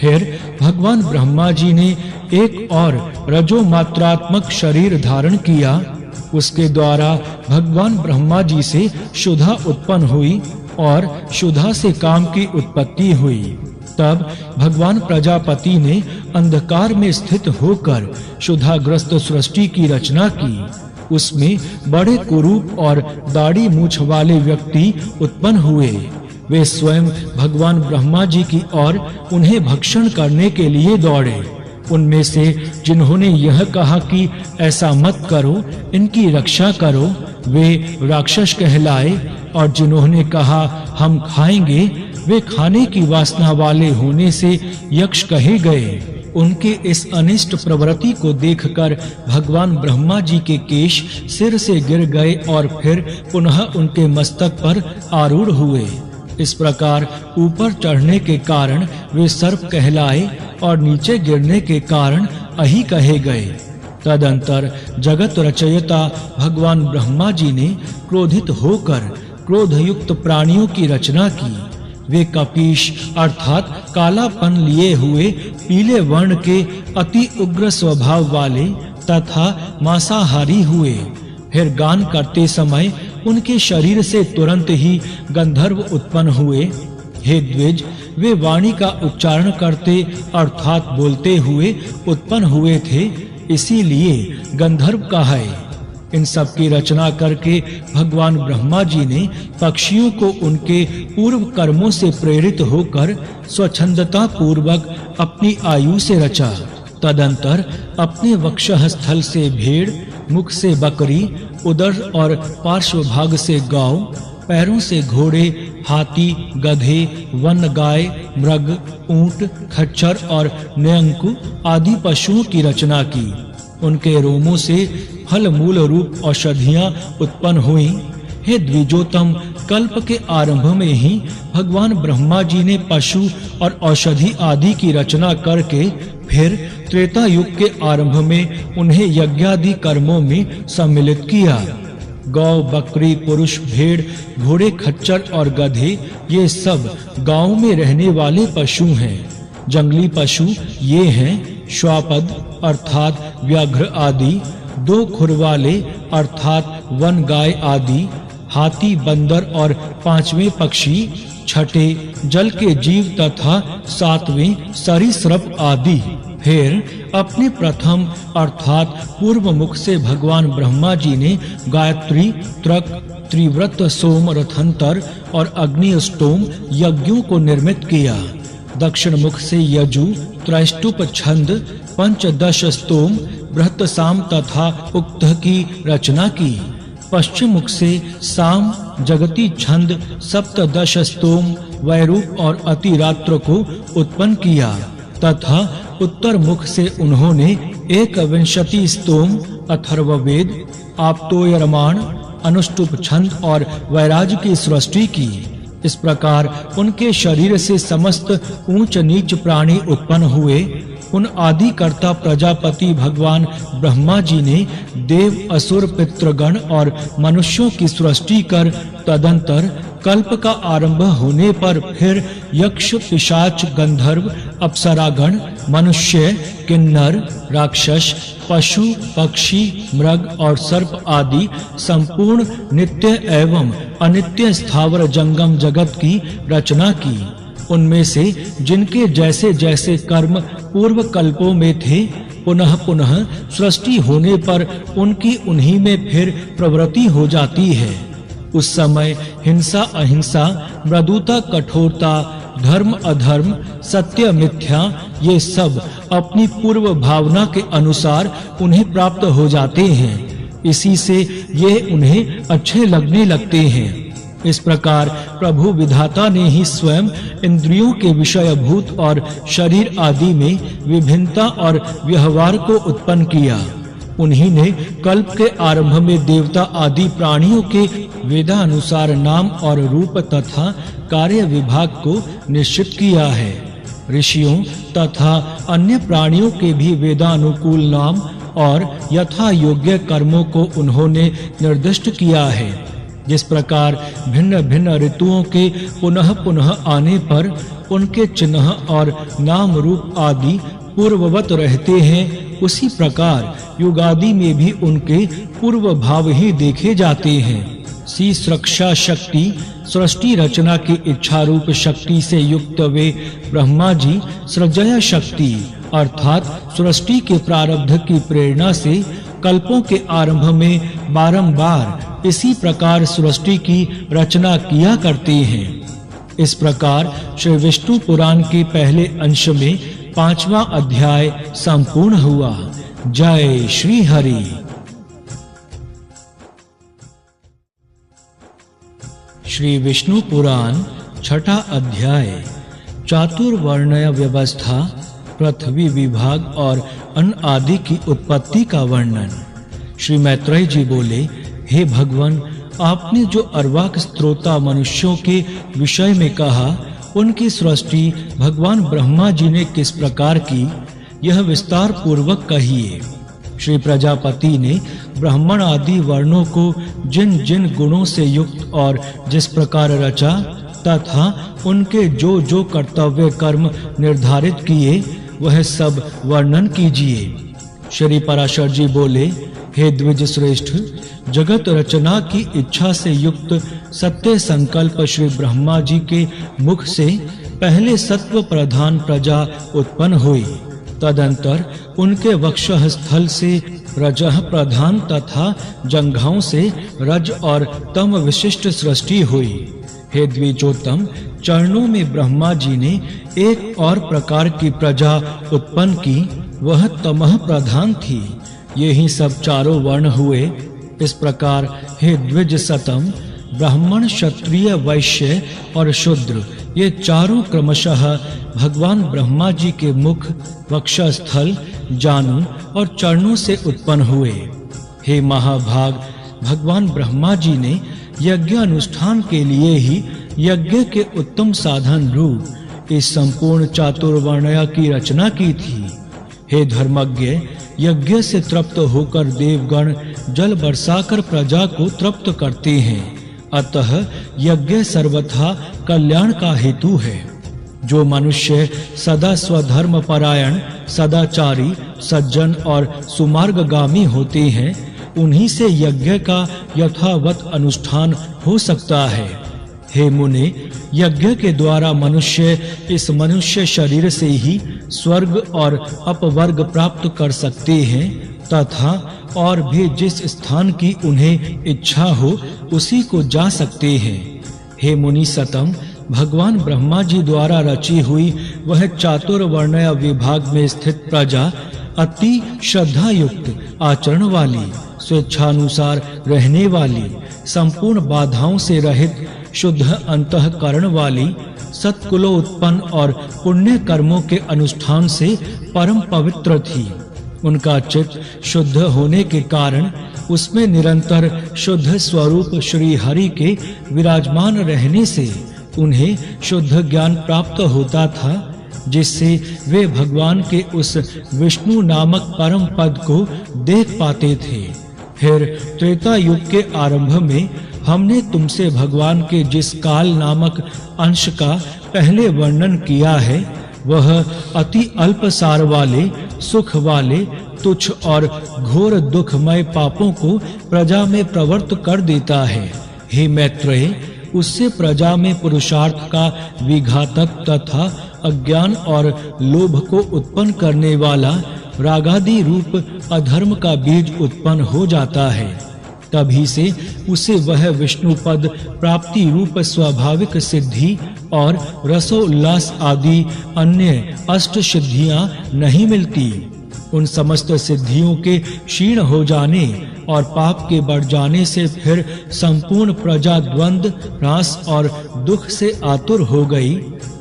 [SPEAKER 1] फिर भगवान ब्रह्मा जी ने एक और रजो मात्रात्मक शरीर धारण किया। उसके द्वारा भगवान ब्रह्मा जी से क्षुधा उत्पन्न हुई और क्षुधा से काम की उत्पत्ति हुई। तब भगवान प्रजापति ने अंधकार में स्थित होकर क्षुधाग्रस्त सृष्टि की रचना की। उसमें बड़े कुरूप और दाढ़ी मूछ वाले व्यक्ति उत्पन्न हुए। वे स्वयं भगवान ब्रह्मा जी की ओर उन्हें भक्षण करने के लिए दौड़े। उनमें से जिन्होंने यह कहा कि ऐसा मत करो, इनकी रक्षा करो, वे राक्षस कहलाए, और जिन्होंने कहा हम खाएंगे, वे खाने की वासना वाले होने से यक्ष कहे गए। उनके इस अनिष्ट प्रवृत्ति को देखकर भगवान ब्रह्मा जी के केश सिर से गिर गए और फिर पुनः उनके मस्तक पर आरूढ़ हुए। इस प्रकार ऊपर चढ़ने के कारण वे सर्प कहलाए और नीचे गिरने के कारण अहि कहे गए। तदंतर जगत रचयिता भगवान ब्रह्मा जी ने क्रोधित होकर क्रोधयुक्त प्राणियों की रचना की। वे कपीश अर्थात कालापन लिए हुए पीले वर्ण के अति उग्र स्वभाव वाले तथा मांसाहारी हुए। फिर गान करते समय उनके शरीर से तुरंत ही गंधर्व उत्पन्न हुए। हे द्विज, वे वाणी का उच्चारण करते अर्थात बोलते हुए उत्पन्न हुए थे, इसीलिए गंधर्व कहा। इन सब की रचना करके भगवान ब्रह्मा जी ने पक्षियों को उनके पूर्व कर्मों से प्रेरित होकर स्वच्छंदता पूर्वक अपनी आयु से रचा। तदंतर अपने वक्षः स्थल से भेड़, मुख से बकरी, उदर और पार्श्व भाग से गौ, पैरों से घोड़े, हाथी, गधे, वन गाय, मृग, ऊंट, खच्चर और न्यंकु आदि पशुओं की रचना की। उनके रोमों से फल मूल रूप औषधियां उत्पन्न हुई। हे द्विजोतम, कल्प के आरंभ में ही भगवान ब्रह्मा जी ने पशु और औषधि आदि की रचना करके फिर त्रेता युग के आरंभ में उन्हें यज्ञादि कर्मों में सम्मिलित किया। गौ, बकरी, पुरुष, भेड़, घोड़े, खच्चर और गधे ये सब गांव में रहने वाले पशु हैं। जंगली पशु ये हैं श्वापद अर्थात व्याघ्र आदि, दो खुर वाले अर्थात वन गाय आदि, हाथी, बंदर और पांचवें पक्षी, छठे जल के जीव तथा सातवें सरीसृप आदि। फिर अपने प्रथम अर्थात पूर्व मुख से भगवान ब्रह्मा जी ने गायत्री, त्रक, त्रिव्रत, सोम, रथंतर और अग्निष्टोम यज्ञों को निर्मित किया। दक्षिण मुख से यजु, त्रैष्टुप, छंद, पंचदश स्तोम, बृहत साम तथा उक्त की रचना की। पश्चिम मुख से साम, जगती, छंद, सप्तदश स्तोम, वैरूप और अतिरात्र को उत्पन्न किया तथा उत्तर मुख से उन्होंने 21 स्तोम, अथर्ववेद, आप्तोयरमाण, अनुष्टुप छंद और वैराज की सृष्टि की। इस प्रकार उनके शरीर से समस्त ऊंच नीच प्राणी उत्पन्न हुए। उन आदि कर्ता प्रजापति भगवान ब्रह्मा जी ने देव, असुर, पितृगण और मनुष्यों की सृष्टि कर तदंतर कल्प का आरंभ होने पर फिर यक्ष, पिशाच, गंधर्व, अप्सरागण, मनुष्य, किन्नर, राक्षस, पशु, पक्षी, मृग और सर्प आदि संपूर्ण नित्य एवं अनित्य स्थावर जंगम जगत की रचना की। उनमें से जिनके जैसे जैसे कर्म पूर्व कल्पों में थे, पुनः पुनः सृष्टि होने पर उनकी उन्हीं में फिर प्रवृत्ति हो जाती है। उस समय हिंसा, अहिंसा, मृदुता, कठोरता, धर्म, अधर्म, सत्य, मिथ्या ये सब अपनी पूर्व भावना के अनुसार उन्हें प्राप्त हो जाते हैं। इसी से ये उन्हें अच्छे लगने लगते हैं। इस प्रकार प्रभु विधाता ने ही स्वयं इंद्रियों के विषयभूत और शरीर आदि में विभिन्नता और व्यवहार को उत्पन्न किया। उन्हीं ने कल्प के आरंभ में देवता आदि प्राणियों के वेदानुसार नाम और रूप तथा कार्य विभाग को निश्चित किया है। ऋषियों तथा अन्य प्राणियों के भी वेदानुकूल नाम और यथा योग्य कर्मों को उन्होंने निर्दिष्ट किया है। जिस प्रकार भिन्न भिन्न ऋतुओं के पुनः पुनः आने पर उनके चिन्ह और नाम रूप आदि पूर्ववत रहते हैं, उसी प्रकार युगादि में भी उनके पूर्व भाव ही देखे जाते हैं। सी सुरक्षा शक्ति सृष्टि रचना की इच्छा रूप शक्ति से युक्त वे ब्रह्मा जी सृजय शक्ति अर्थात सृष्टि के प्रारब्ध की प्रेरणा से कल्पों के आरंभ में बारंबार इसी प्रकार सृष्टि की रचना किया करते हैं। इस प्रकार श्री विष्णु पुराण के पहले अंश में 5वां अध्याय संपूर्ण हुआ। जय श्री हरि। श्री विष्णु पुराण छठा अध्याय चातुर्वर्ण्य व्यवस्था, पृथ्वी विभाग और अन्न आदि की उत्पत्ति का वर्णन। श्री मैत्रेय जी बोले, हे भगवान, आपने जो अर्वाक स्त्रोता मनुष्यों के विषय में कहा, उनकी सृष्टि भगवान ब्रह्मा जी ने किस प्रकार की, यह विस्तार पूर्वक कहिए। श्री प्रजापति ने ब्राह्मण आदि वर्णों को जिन जिन गुणों से युक्त और जिस प्रकार रचा तथा उनके जो जो कर्तव्य कर्म निर्धारित किए, वह सब वर्णन कीजिए। श्री पराशर जी बोले, हे द्विज श्रेष्ठ, जगत रचना की इच्छा से युक्त सत्य संकल्प श्री ब्रह्मा जी के मुख से पहले सत्व प्रधान प्रजा उत्पन्न हुई। तदंतर उनके वक्षः स्थल से रजः प्रधान तथा जंघाओं से रज और तम विशिष्ट सृष्टि हुई। हे द्विजोत्तम, चरणों में ब्रह्मा जी ने एक और प्रकार की प्रजा उत्पन्न की, वह तमः प्रधान थी। यही सब चारों वर्ण हुए। इस प्रकार हे द्विज सतम, ब्राह्मण, क्षत्रिय, वैश्य और शूद्र, ये चारों क्रमशः भगवान ब्रह्मा जी के मुख, वक्षस्थल, जानु और चरणों से उत्पन्न हुए। हे महाभाग, भगवान ब्रह्मा जी ने यज्ञ अनुष्ठान के लिए ही यज्ञ के उत्तम साधन रूप इस संपूर्ण चातुर्वर्ण्य की रचना की थी। हे धर्मज्ञ, यज्ञ से तृप्त होकर देवगण जल बरसाकर प्रजा को तृप्त करते हैं, अतः यज्ञ सर्वथा कल्याण का हेतु है। जो मनुष्य सदा स्वधर्म परायण, सदाचारी, सज्जन और सुमार्गगामी होते हैं, उन्हीं से यज्ञ का यथावत अनुष्ठान हो सकता है। हे मुने, यज्ञ के द्वारा मनुष्य इस मनुष्य शरीर से ही स्वर्ग और अपवर्ग प्राप्त कर सकते हैं तथा और भी जिस स्थान की उन्हें इच्छा हो उसी को जा सकते हैं। हे मुनि सतम, भगवान ब्रह्मा जी द्वारा रची हुई वह चातुर्वर्ण्य विभाग में स्थित प्रजा अति श्रद्धा युक्त, आचरण वाली, स्वेच्छानुसार रहने वाली, संपूर्ण बाधाओं से रहित, शुद्ध अंतःकरण वाली, सत्कुलो उत्पन्न और पुण्य कर्मों के अनुष्ठान से परम पवित्र थी। उनका चित्त शुद्ध होने के कारण उसमें निरंतर शुद्ध स्वरूप श्री हरि के विराजमान रहने से उन्हें शुद्ध ज्ञान प्राप्त होता था, जिससे वे भगवान के उस विष्णु नामक परम पद को देख पाते थे। फिर त्रेता युग के आरंभ में हमने तुमसे भगवान के जिस काल नामक अंश का पहले वर्णन किया है, वह अति अल्प सार वाले, सुख वाले, तुच्छ और घोर दुखमय पापों को प्रजा में प्रवृत्त कर देता है। हे मैत्रेय, उससे प्रजा में पुरुषार्थ का विघातक तथा अज्ञान और लोभ को उत्पन्न करने वाला रागादि रूप अधर्म का बीज उत्पन्न हो जाता है। तभी से उसे वह विष्णु पद प्राप्ति रूप स्वाभाविक सिद्धि और रसोल्लास आदि अन्य अष्ट सिद्धियां नहीं मिलती। उन समस्त सिद्धियों के क्षीण हो जाने और पाप के बढ़ जाने से फिर संपूर्ण प्रजा द्वंद्व, ह्रास और दुख से आतुर हो गई।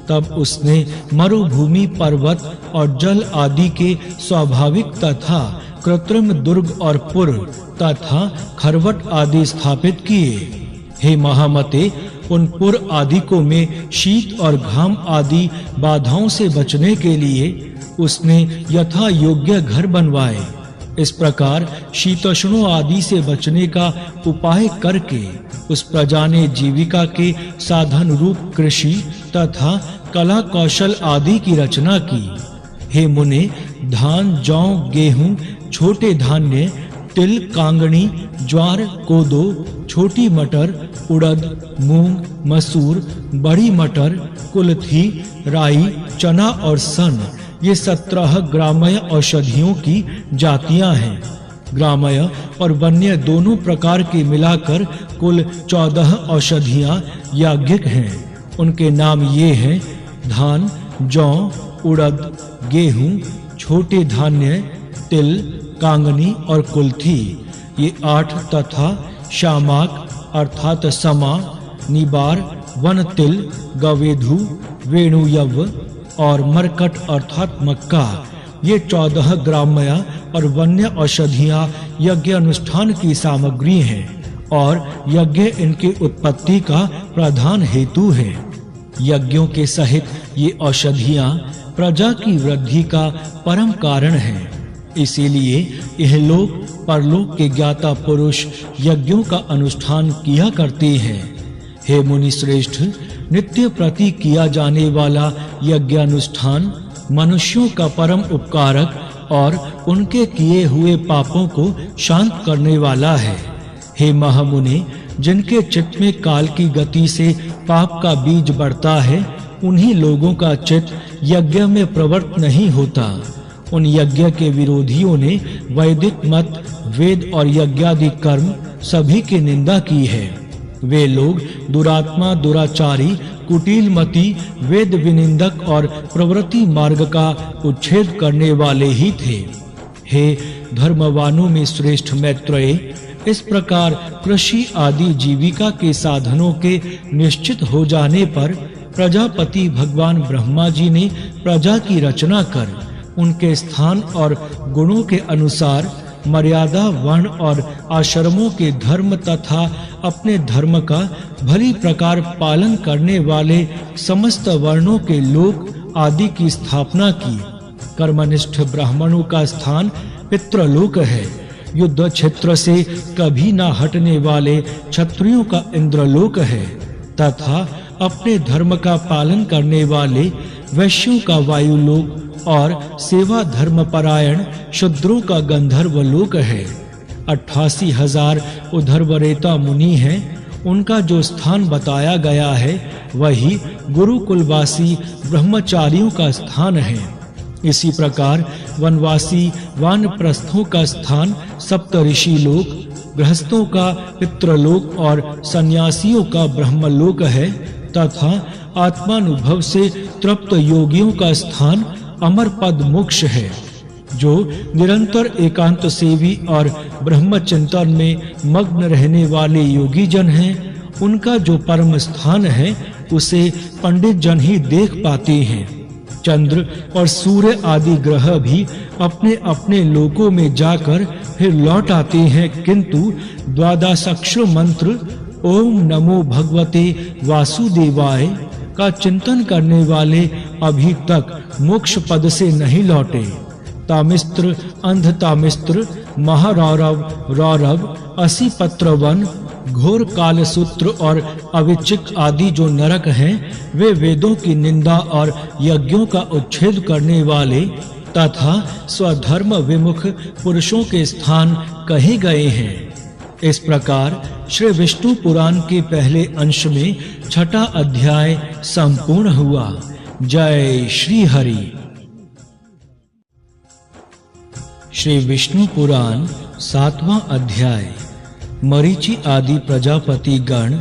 [SPEAKER 1] तब उसने मरुभूमि, पर्वत और जल आदि के स्वाभाविक तथा कृत्रिम दुर्ग और पुर तथा खरवट आदि स्थापित किए। हे महामते, उन पुर आदि को में शीत और घाम आदि बाधाओं से बचने के लिए उसने यथा योग्य घर बनवाए। इस प्रकार शीतोष्णों आदि से बचने का उपाय करके उस प्रजा ने जीविका के साधन रूप कृषि तथा कला कौशल आदि की रचना की। हे मुने, धान, जौ, गेहूं, छोटे धान्य, तिल, कांगनी, ज्वार, कोदो, छोटी मटर, उड़द, मूंग, मसूर, बड़ी मटर, कुलथी, राई, चना और सन, ये 17 ग्राम्य औषधियों की जातियां हैं। ग्राम्य और वन्य दोनों प्रकार के मिलाकर कुल 14 औषधियां याज्ञिक हैं। उनके नाम ये हैं: धान, जौ, उड़द, गेहूं, छोटे धान्य, तिल, कांगनी और कुलथी, ये 8 तथा शामाक अर्थात समा, निबार, वन तिल, गवेधु, वेणुयव और मरकट अर्थात मक्का, ये 14 ग्राम्य और वन्य औषधियां यज्ञ अनुष्ठान की सामग्री हैं और यज्ञ इनकी उत्पत्ति का प्रधान हेतु है। यज्ञों के सहित ये औषधियां प्रजा की वृद्धि का परम कारण हैं। इसीलिए यह लोक परलोक के ज्ञाता पुरुष यज्ञों का अनुष्ठान किया करते हैं। हे मुनि श्रेष्ठ, नित्य प्रति किया जाने वाला यज्ञानुष्ठान मनुष्यों का परम उपकारक और उनके किए हुए पापों को शांत करने वाला है। हे महामुनि, जिनके चित्त में काल की गति से पाप का बीज बढ़ता है, उन्हीं लोगों का चित्त यज्ञ में प्रवृत्त नहीं होता। उन यज्ञ के विरोधियों ने वैदिक मत, वेद और यज्ञादि कर्म सभी की निंदा की है। वे लोग दुरात्मा, दुराचारी, कुटिलमती, वेद विनिंदक और प्रवृत्ति मार्ग का उच्छेद करने वाले ही थे। हे धर्मवानों में श्रेष्ठ मैत्रेय, इस प्रकार कृषि आदि जीविका के साधनों के निश्चित हो जाने पर प्रजापति भगवान ब्रह्मा जी ने प्रजा की रचना कर उनके स्थान और गुणों के अनुसार मर्यादा, वर्ण और आश्रमों के धर्म तथा अपने धर्म का भली प्रकार पालन करने वाले समस्त वर्णों के लोक आदि की स्थापना की। कर्मनिष्ठ ब्राह्मणों का स्थान पितृलोक है। युद्ध क्षेत्र से कभी न हटने वाले क्षत्रियों का इंद्रलोक है तथा अपने धर्म का पालन करने वाले वैश्यों का वायुलोक और सेवा धर्म परायण शूद्रों का गंधर्व लोक है। 88,000 उधर्वरेता मुनि हैं। उनका जो स्थान बताया गया है वही गुरुकुलवासी ब्रह्मचारियों का स्थान है। इसी प्रकार वनवासी वानप्रस्थों का स्थान सप्तऋषि लोक, गृहस्थों का पितृलोक और सन्यासियों का ब्रह्मलोक है तथा आत्मानुभव से तृप्त योगियों का स्थान अमर पद मोक्ष है। जो निरंतर एकांत सेवी और ब्रह्मचिंतन में मग्न रहने वाले योगी जन हैं, उनका जो परम स्थान है उसे पंडित जन ही देख पाते हैं। चंद्र और सूर्य आदि ग्रह भी अपने अपने लोकों में जाकर फिर लौट आते हैं, किंतु द्वादशाक्षर मंत्र ओम नमो भगवते वासुदेवाय का चिंतन करने वाले अभी तक मोक्ष पद से नहीं लौटे। तामिस्त्र, अंधतामिस्त्र, महारौरव, रौरव, असीपत्रवन, घोर कालसूत्र और अविचिक आदि जो नरक हैं, वे वेदों की निंदा और यज्ञों का उच्छेद करने वाले तथा स्वधर्म विमुख पुरुषों के स्थान कहे गए हैं। इस प्रकार श्री विष्णु पुराण के पहले अंश में 6वां अध्याय संपूर्ण हुआ। जय श्री हरि। श्री विष्णु पुराण 7वां अध्याय। मरीचि आदि प्रजापति गण,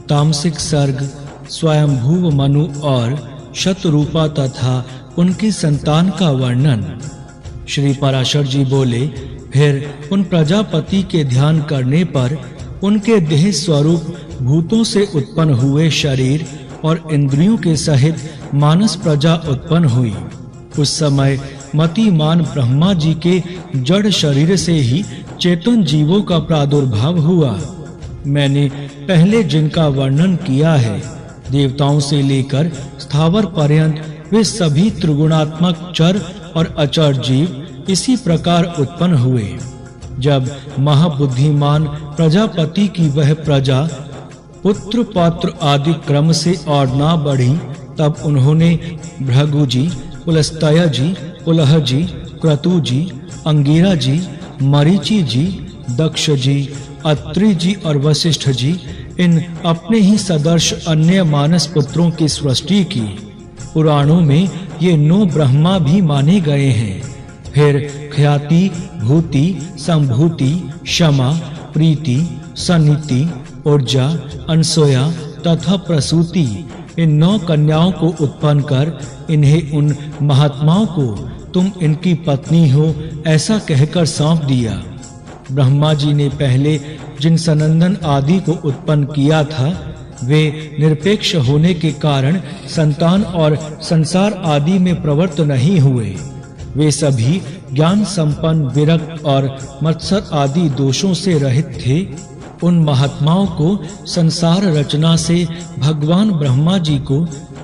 [SPEAKER 1] तामसिक सर्ग, स्वयंभुव मनु और शतरूपा तथा उनकी संतान का वर्णन। श्री पराशर जी बोले, फिर उन प्रजापति के ध्यान करने पर उनके देह स्वरूप भूतों से उत्पन्न हुए शरीर और इंद्रियों के सहित मानस प्रजा उत्पन्न हुई। उस समय मतिमान ब्रह्मा जी के जड़ शरीर से ही चेतन जीवों का प्रादुर्भाव हुआ। मैंने पहले जिनका वर्णन किया है, देवताओं से लेकर स्थावर पर्यंत वे सभी त्रिगुणात्मक चर और अचर जीव इसी प्रकार उत्पन्न हुए। जब महाबुद्धिमान प्रजापति की वह प्रजा पुत्र पौत्र आदि क्रम से और ना बढ़ी, तब उन्होंने भृगु जी, पुलस्त्य जी, पुलह जी, क्रतु जी, अंगिरा जी, मरीचि जी, दक्ष जी, अत्रि जी और वशिष्ठ जी, इन अपने ही सदर्श अन्य मानस पुत्रों की सृष्टि की। पुराणों में ये 9 ब्रह्मा भी माने गए हैं। फिर ख्याति, भूति, संभूति, क्षमा, प्रीति, सन्निति, ऊर्जा, अनसोया तथा प्रसूति, इन 9 कन्याओं को उत्पन्न कर इन्हें उन महात्माओं को तुम इनकी पत्नी हो ऐसा कहकर सौंप दिया। ब्रह्मा जी ने पहले जिन सनंदन आदि को उत्पन्न किया था, वे निरपेक्ष होने के कारण संतान और संसार आदि में प्रवृत्त नहीं हुए। वे सभी ज्ञान संपन्न, विरक्त और मत्सर आदि दोषों से रहित थे। उन महात्माओं को संसार रचना से भगवान ब्रह्मा जी को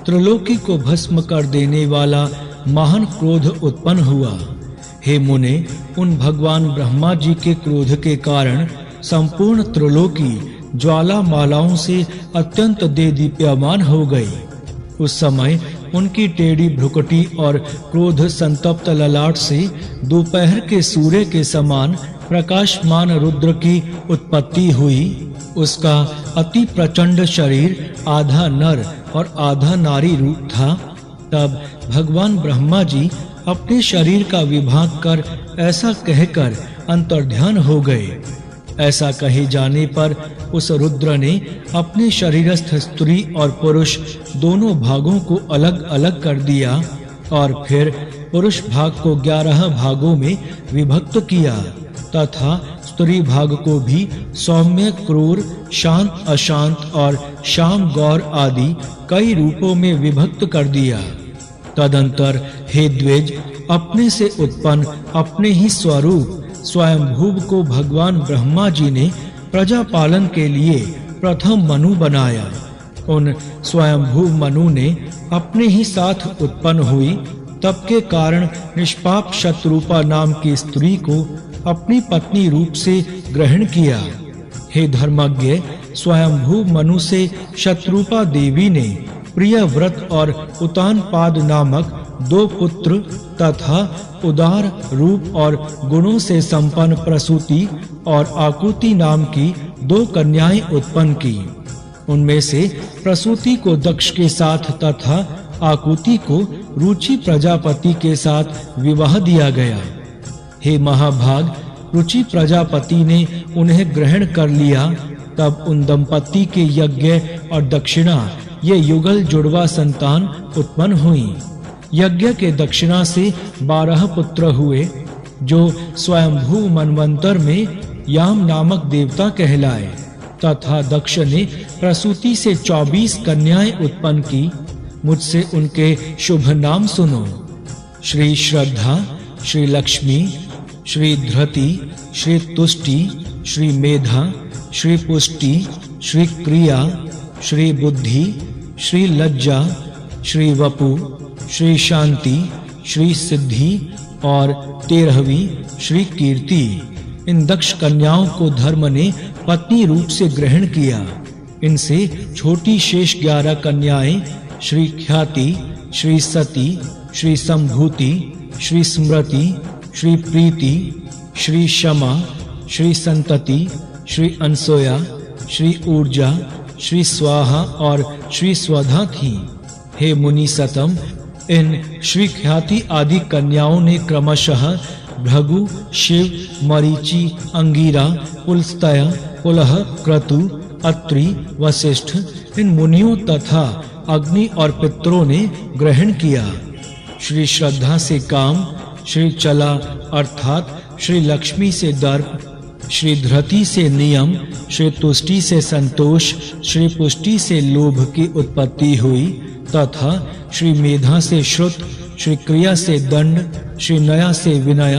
[SPEAKER 1] त्रिलोकी को भस्म कर देने वाला महान क्रोध उत्पन्न हुआ। हे मुने, उन भगवान ब्रह्मा जी के क्रोध के कारण संपूर्ण त्रिलोकी ज्वालामालाओं से अत्यंत देदीप्यमान हो गई। उस समय उनकी टेढ़ी भ्रुकुटी और क्रोध संतप्त ललाट से दोपहर के सूर्य के समान प्रकाशमान रुद्र की उत्पत्ति हुई। उसका अति प्रचंड शरीर आधा नर और आधा नारी रूप था। तब भगवान ब्रह्मा जी अपने शरीर का विभाग कर ऐसा कहकर अंतर्ध्यान हो गए। ऐसा कहे जाने पर उस रुद्र ने अपने शरीरस्थ स्त्री और पुरुष दोनों भागों को अलग अलग कर दिया और फिर पुरुष भाग को 11 भागों में विभक्त किया तथा स्त्री भाग को भी सौम्य, क्रूर, शांत, अशांत और श्याम, गौर आदि कई रूपों में विभक्त कर दिया। तदंतर हे द्विज, अपने से उत्पन्न अपने ही स्वरूप स्वयंभुव को भगवान ब्रह्मा जी ने प्रजा पालन के लिए प्रथम मनु बनाया। उन स्वयंभुव मनु ने अपने ही साथ उत्पन्न हुई तप के कारण निष्पाप शत्रुपा नाम की स्त्री को अपनी पत्नी रूप से ग्रहण किया। हे धर्मज्ञ, स्वयंभुव मनु से शत्रुपा देवी ने प्रियव्रत और उतानपाद नामक 2 पुत्र तथा उदार रूप और गुणों से संपन्न प्रसूति और आकुति नाम की 2 कन्याएं उत्पन्न की। उनमें से प्रसूति को दक्ष के साथ तथा आकुति को रुचि प्रजापति के साथ विवाह दिया गया। हे महाभाग, रुचि प्रजापति ने उन्हें ग्रहण कर लिया। तब उन दंपति के यज्ञ और दक्षिणा ये युगल जुड़वा संतान उत्पन्न हुई। यज्ञ के दक्षिणा से 12 पुत्र हुए, जो स्वयंभू मनवंतर में याम नामक देवता कहलाए, तथा दक्ष ने प्रसूति से 24 कन्याएं उत्पन्न की। मुझसे उनके शुभ नाम सुनो। श्री श्रद्धा, श्री लक्ष्मी, श्री धृति, श्री तुष्टि, श्री मेधा, श्री पुष्टि, श्री क्रिया, श्री बुद्धि, श्री लज्जा, श्री वपु, श्री शांति, श्री सिद्धि और 13वीं श्री कीर्ति। इन दक्ष कन्याओं को धर्म ने पत्नी रूप से ग्रहण किया। इनसे छोटी शेष 11 कन्याएं श्री ख्याति, श्री सती, श्री संभूति, श्री स्मृति, श्री प्रीति, श्री क्षमा, श्री संतति, श्री अनसोया, श्री ऊर्जा, श्री स्वाहा और श्री स्वधा थी। हे मुनि सतम, इन श्री ख्याति आदि कन्याओं ने क्रमशः भृगु, शिव, मरीचि, अंगिरा, पुलस्त्य, पुलह, क्रतु, अत्रि, वशिष्ठ इन मुनियों तथा अग्नि और पितरों ने ग्रहण किया। श्री श्रद्धा से काम, श्री चला अर्थात श्री लक्ष्मी से दर्प, श्री धृति से नियम, श्री तुष्टि से संतोष, श्री पुष्टि से लोभ की उत्पत्ति हुई तथा श्री मेधा से श्रुत, श्री क्रिया से दंड, श्री नया से विनय,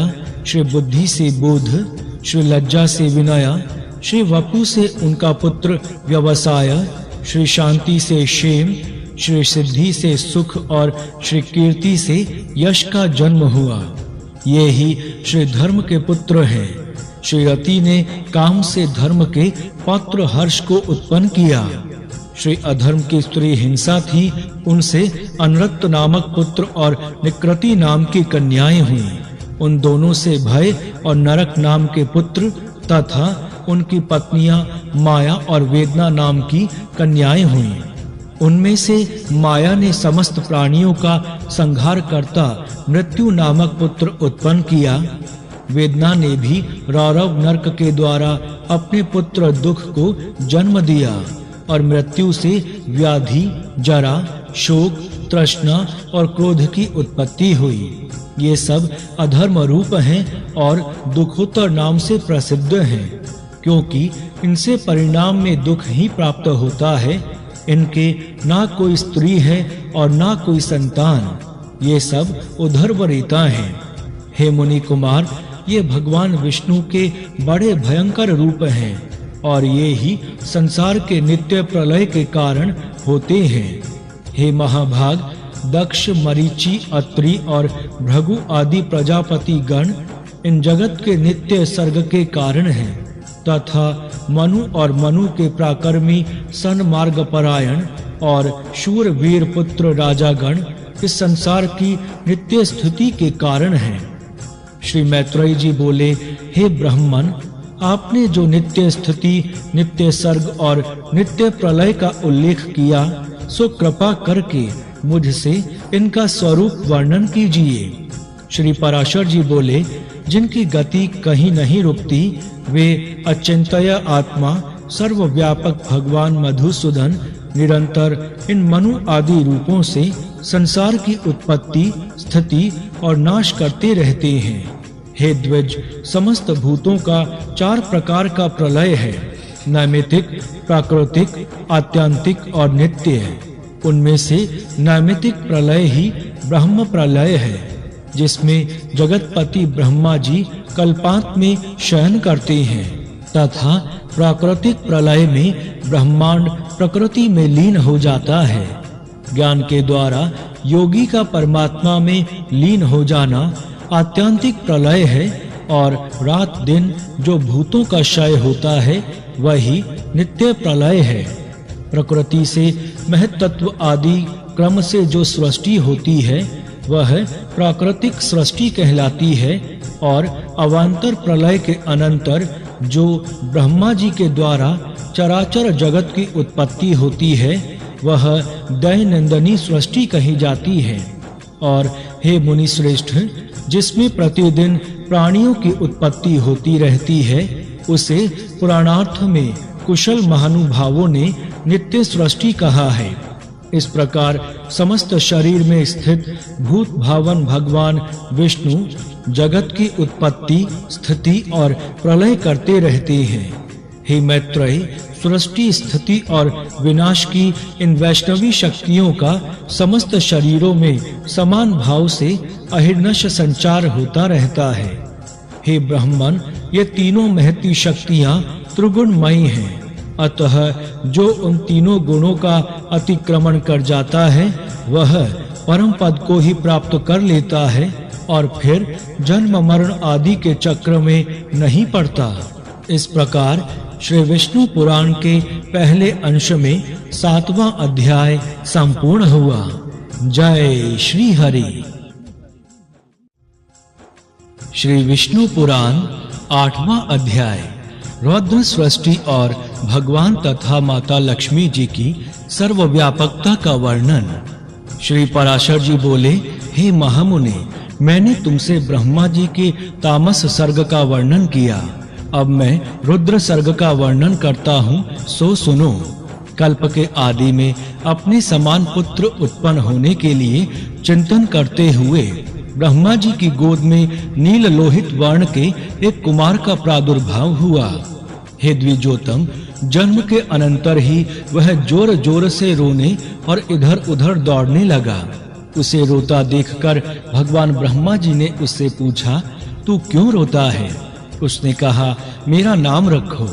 [SPEAKER 1] श्री बुद्धि से बोध, श्री लज्जा से विनय, श्री वपु से उनका पुत्र व्यवसाय, श्री शांति से क्षेम, श्री सिद्धि से सुख और श्री कीर्ति से यश का जन्म हुआ। ये ही श्री धर्म के पुत्र हैं। श्री रति ने काम से धर्म के पौत्र हर्ष को उत्पन्न किया। श्री अधर्म की स्त्री हिंसा थी, उनसे अनरक्त नामक पुत्र और निकृति नाम की कन्याएं हुई। उन दोनों से भय और नरक नाम के पुत्र तथा उनकी पत्नियां माया और वेदना नाम की कन्याएं हुई। उनमें से माया ने समस्त प्राणियों का संहार करता मृत्यु नामक पुत्र उत्पन्न किया। वेदना ने भी रौरव नरक के द्वारा अपने पुत्र दुख को जन्म दिया और मृत्यु से व्याधि, जरा, शोक, तृष्णा और क्रोध की उत्पत्ति हुई। ये सब अधर्म रूप हैं और दुखोत्तर नाम से प्रसिद्ध हैं, क्योंकि इनसे परिणाम में दुख ही प्राप्त होता है। इनके ना कोई स्त्री है और ना कोई संतान। ये सब उधर्वरीता हैं। हे मुनि कुमार, ये भगवान विष्णु के बड़े भयंकर रूप हैं और ये ही संसार के नित्य प्रलय के कारण होते हैं। हे महाभाग, दक्ष, मरीचि, अत्रि और भृगु आदि प्रजापति गण इन जगत के नित्य सर्ग के कारण हैं, तथा मनु और मनु के प्राकर्मी सन्मार्ग परायण और शूर वीर पुत्र राजागण इस संसार की नित्य स्थिति के कारण हैं। श्री मैत्रेय जी बोले, हे ब्राह्मण, आपने जो नित्य स्थिति, नित्य सर्ग और नित्य प्रलय का उल्लेख किया, सो कृपा करके मुझसे इनका स्वरूप वर्णन कीजिए। श्री पराशर जी बोले, जिनकी गति कहीं नहीं रुकती, वे अचिंत्य आत्मा सर्वव्यापक भगवान मधुसूदन निरंतर इन मनु आदि रूपों से संसार की उत्पत्ति, स्थिति और नाश करते रहते हैं। हे द्विज, समस्त भूतों का 4 प्रकार का प्रलय है, नैमित्तिक, प्राकृतिक, आत्यांतिक और नित्य। उनमें से नैमित्तिक प्रलय ही ब्रह्म प्रलय है, जिसमें जगतपति ब्रह्मा जी कल्पांत में शयन करते हैं, तथा प्राकृतिक प्रलय में ब्रह्मांड प्रकृति में लीन हो जाता है। ज्ञान के द्वारा योगी का परमात्मा में लीन हो जाना आत्यांतिक प्रलय है, और रात दिन जो भूतों का क्षय होता है वही नित्य प्रलय है। प्रकृति से महत्त्व आदि क्रम से जो सृष्टि होती है वह प्राकृतिक सृष्टि कहलाती है, और अवांतर प्रलय के अनंतर जो ब्रह्मा जी के द्वारा चराचर जगत की उत्पत्ति होती है वह दैनंदिनी सृष्टि कही जाती है। और हे मुनि श्रेष्ठ, जिसमें प्रतिदिन प्राणियों की उत्पत्ति होती रहती है, उसे पुराणार्थ में कुशल महानुभावों ने नित्य सृष्टि कहा है। इस प्रकार समस्त शरीर में स्थित भूत भावन भगवान विष्णु जगत की उत्पत्ति, स्थिति और प्रलय करते रहते हैं। हे मैत्रेय, सृष्टि, स्थिति और विनाश की इन वैष्णवी शक्तियों का समस्त शरीरों में समान भाव से अहिर्निश संचार होता रहता है। हे ब्राह्मण, ये तीनों महती शक्तियां त्रिगुणमयी हैं, अतः जो उन तीनों गुणों का अतिक्रमण कर जाता है वह परम पद को ही प्राप्त कर लेता है और फिर जन्म मरण आदि के चक्र में नहीं पड़ता। इस प्रकार श्री विष्णु पुराण के पहले अंश में 7वां अध्याय संपूर्ण हुआ। जय श्री हरि। श्री विष्णु पुराण 8वां अध्याय रौद्र सृष्टि और भगवान तथा माता लक्ष्मी जी की सर्वव्यापकता का वर्णन। श्री पराशर जी बोले, हे महामुनि, मैंने तुमसे ब्रह्मा जी के तामस सर्ग का वर्णन किया। अब मैं रुद्र सर्ग का वर्णन करता हूँ, सो सुनो। कल्प के आदि में अपने समान पुत्र उत्पन्न होने के लिए चिंतन करते हुए ब्रह्मा जी की गोद में नील लोहित वर्ण के एक कुमार का प्रादुर्भाव हुआ। हे द्विजोतम, जन्म के अनंतर ही वह जोर जोर से रोने और इधर उधर दौड़ने लगा। उसे रोता देखकर भगवान ब्रह्मा जी ने उससे पूछा, तू क्यों रोता है? उसने कहा, मेरा नाम रखो।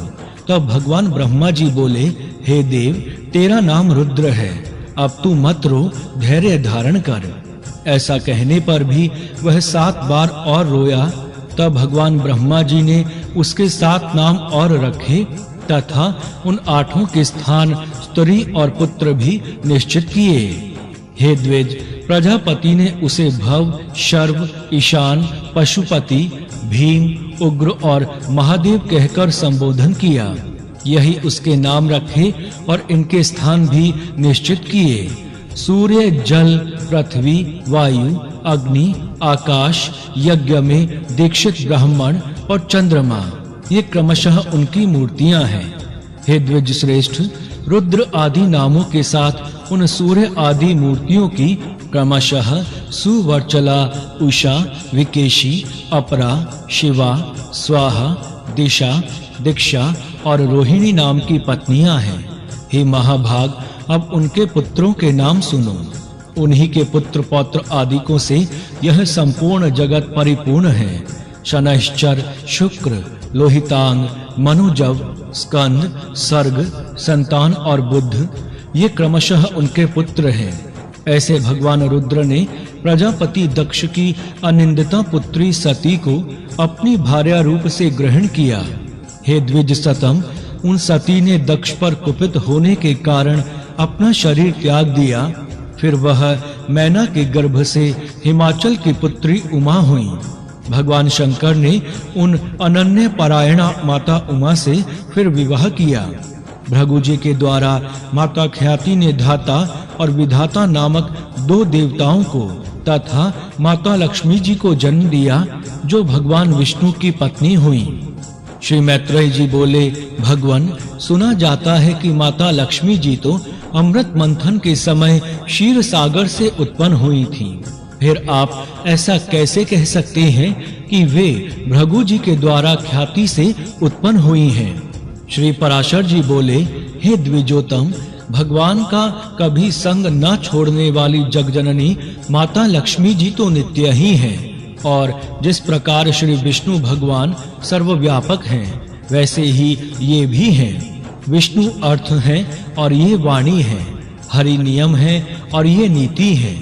[SPEAKER 1] तब भगवान ब्रह्मा जी बोले, हे देव, तेरा नाम रुद्र है, अब तू मत रो, धैर्य धारण कर। ऐसा कहने पर भी वह 7 बार और रोया। तब भगवान ब्रह्मा जी ने उसके 7 नाम और रखे तथा उन 8 के स्थान स्त्री और पुत्र भी निश्चित किए। हे द्विज, प्रजापति ने उसे भव, शर्व, ईशान, पशुपति, भीम, उग्र और महादेव कहकर संबोधन किया। यही उसके नाम रखे और इनके स्थान भी निश्चित किए। सूर्य, जल, पृथ्वी, वायु, अग्नि, आकाश, यज्ञ में दीक्षित ब्राह्मण और चंद्रमा, ये क्रमशः उनकी मूर्तियां हैं। हे द्विज श्रेष्ठ, रुद्र आदि नामों के साथ उन सूर्य आदि मूर्तियों की क्रमशः सुवर्चला, उषा, विकेशी, अपरा, शिवा, स्वाहा, दिशा, दीक्षा और रोहिणी नाम की पत्नियां हैं। हे महाभाग, अब उनके पुत्रों के नाम सुनो। उन्हीं के पुत्र पौत्र आदिकों से यह संपूर्ण जगत परिपूर्ण है। शनैश्चर, शुक्र, लोहितांग, मनुजव, स्कंद, सर्ग, संतान और बुध, ये क्रमशः उनके पुत्र हैं। ऐसे भगवान रुद्र ने प्रजापति दक्ष की अनिंदिता पुत्री सती को अपनी भार्या रूप से ग्रहण किया। हे द्विज सतम, उन सती ने दक्ष पर कुपित होने के कारण अपना शरीर त्याग दिया। फिर वह मैना के गर्भ से हिमाचल की पुत्री उमा हुई। भगवान शंकर ने उन अनन्य परायणा माता उमा से फिर विवाह किया। भृगु जी के द्वारा माता ख्याति ने धाता और विधाता नामक 2 देवताओं को तथा माता लक्ष्मी जी को जन्म दिया, जो भगवान विष्णु की पत्नी हुई। श्री मैत्रेय जी बोले, भगवान, सुना जाता है कि माता लक्ष्मी जी तो अमृत मंथन के समय क्षीर सागर से उत्पन्न हुई थीं। फिर आप ऐसा कैसे कह सकते हैं कि वे भृगु जी के द्वारा ख्याति से उत्पन्न हुई हैं? श्री पराशर जी बोले, हे द्विजोतम, भगवान का कभी संग न छोड़ने वाली जगजननी माता लक्ष्मी जी तो नित्य ही हैं। और जिस प्रकार श्री विष्णु भगवान सर्वव्यापक हैं, वैसे ही ये भी हैं। विष्णु अर्थ हैं और ये वाणी है। हरि नियम है और ये नीति है।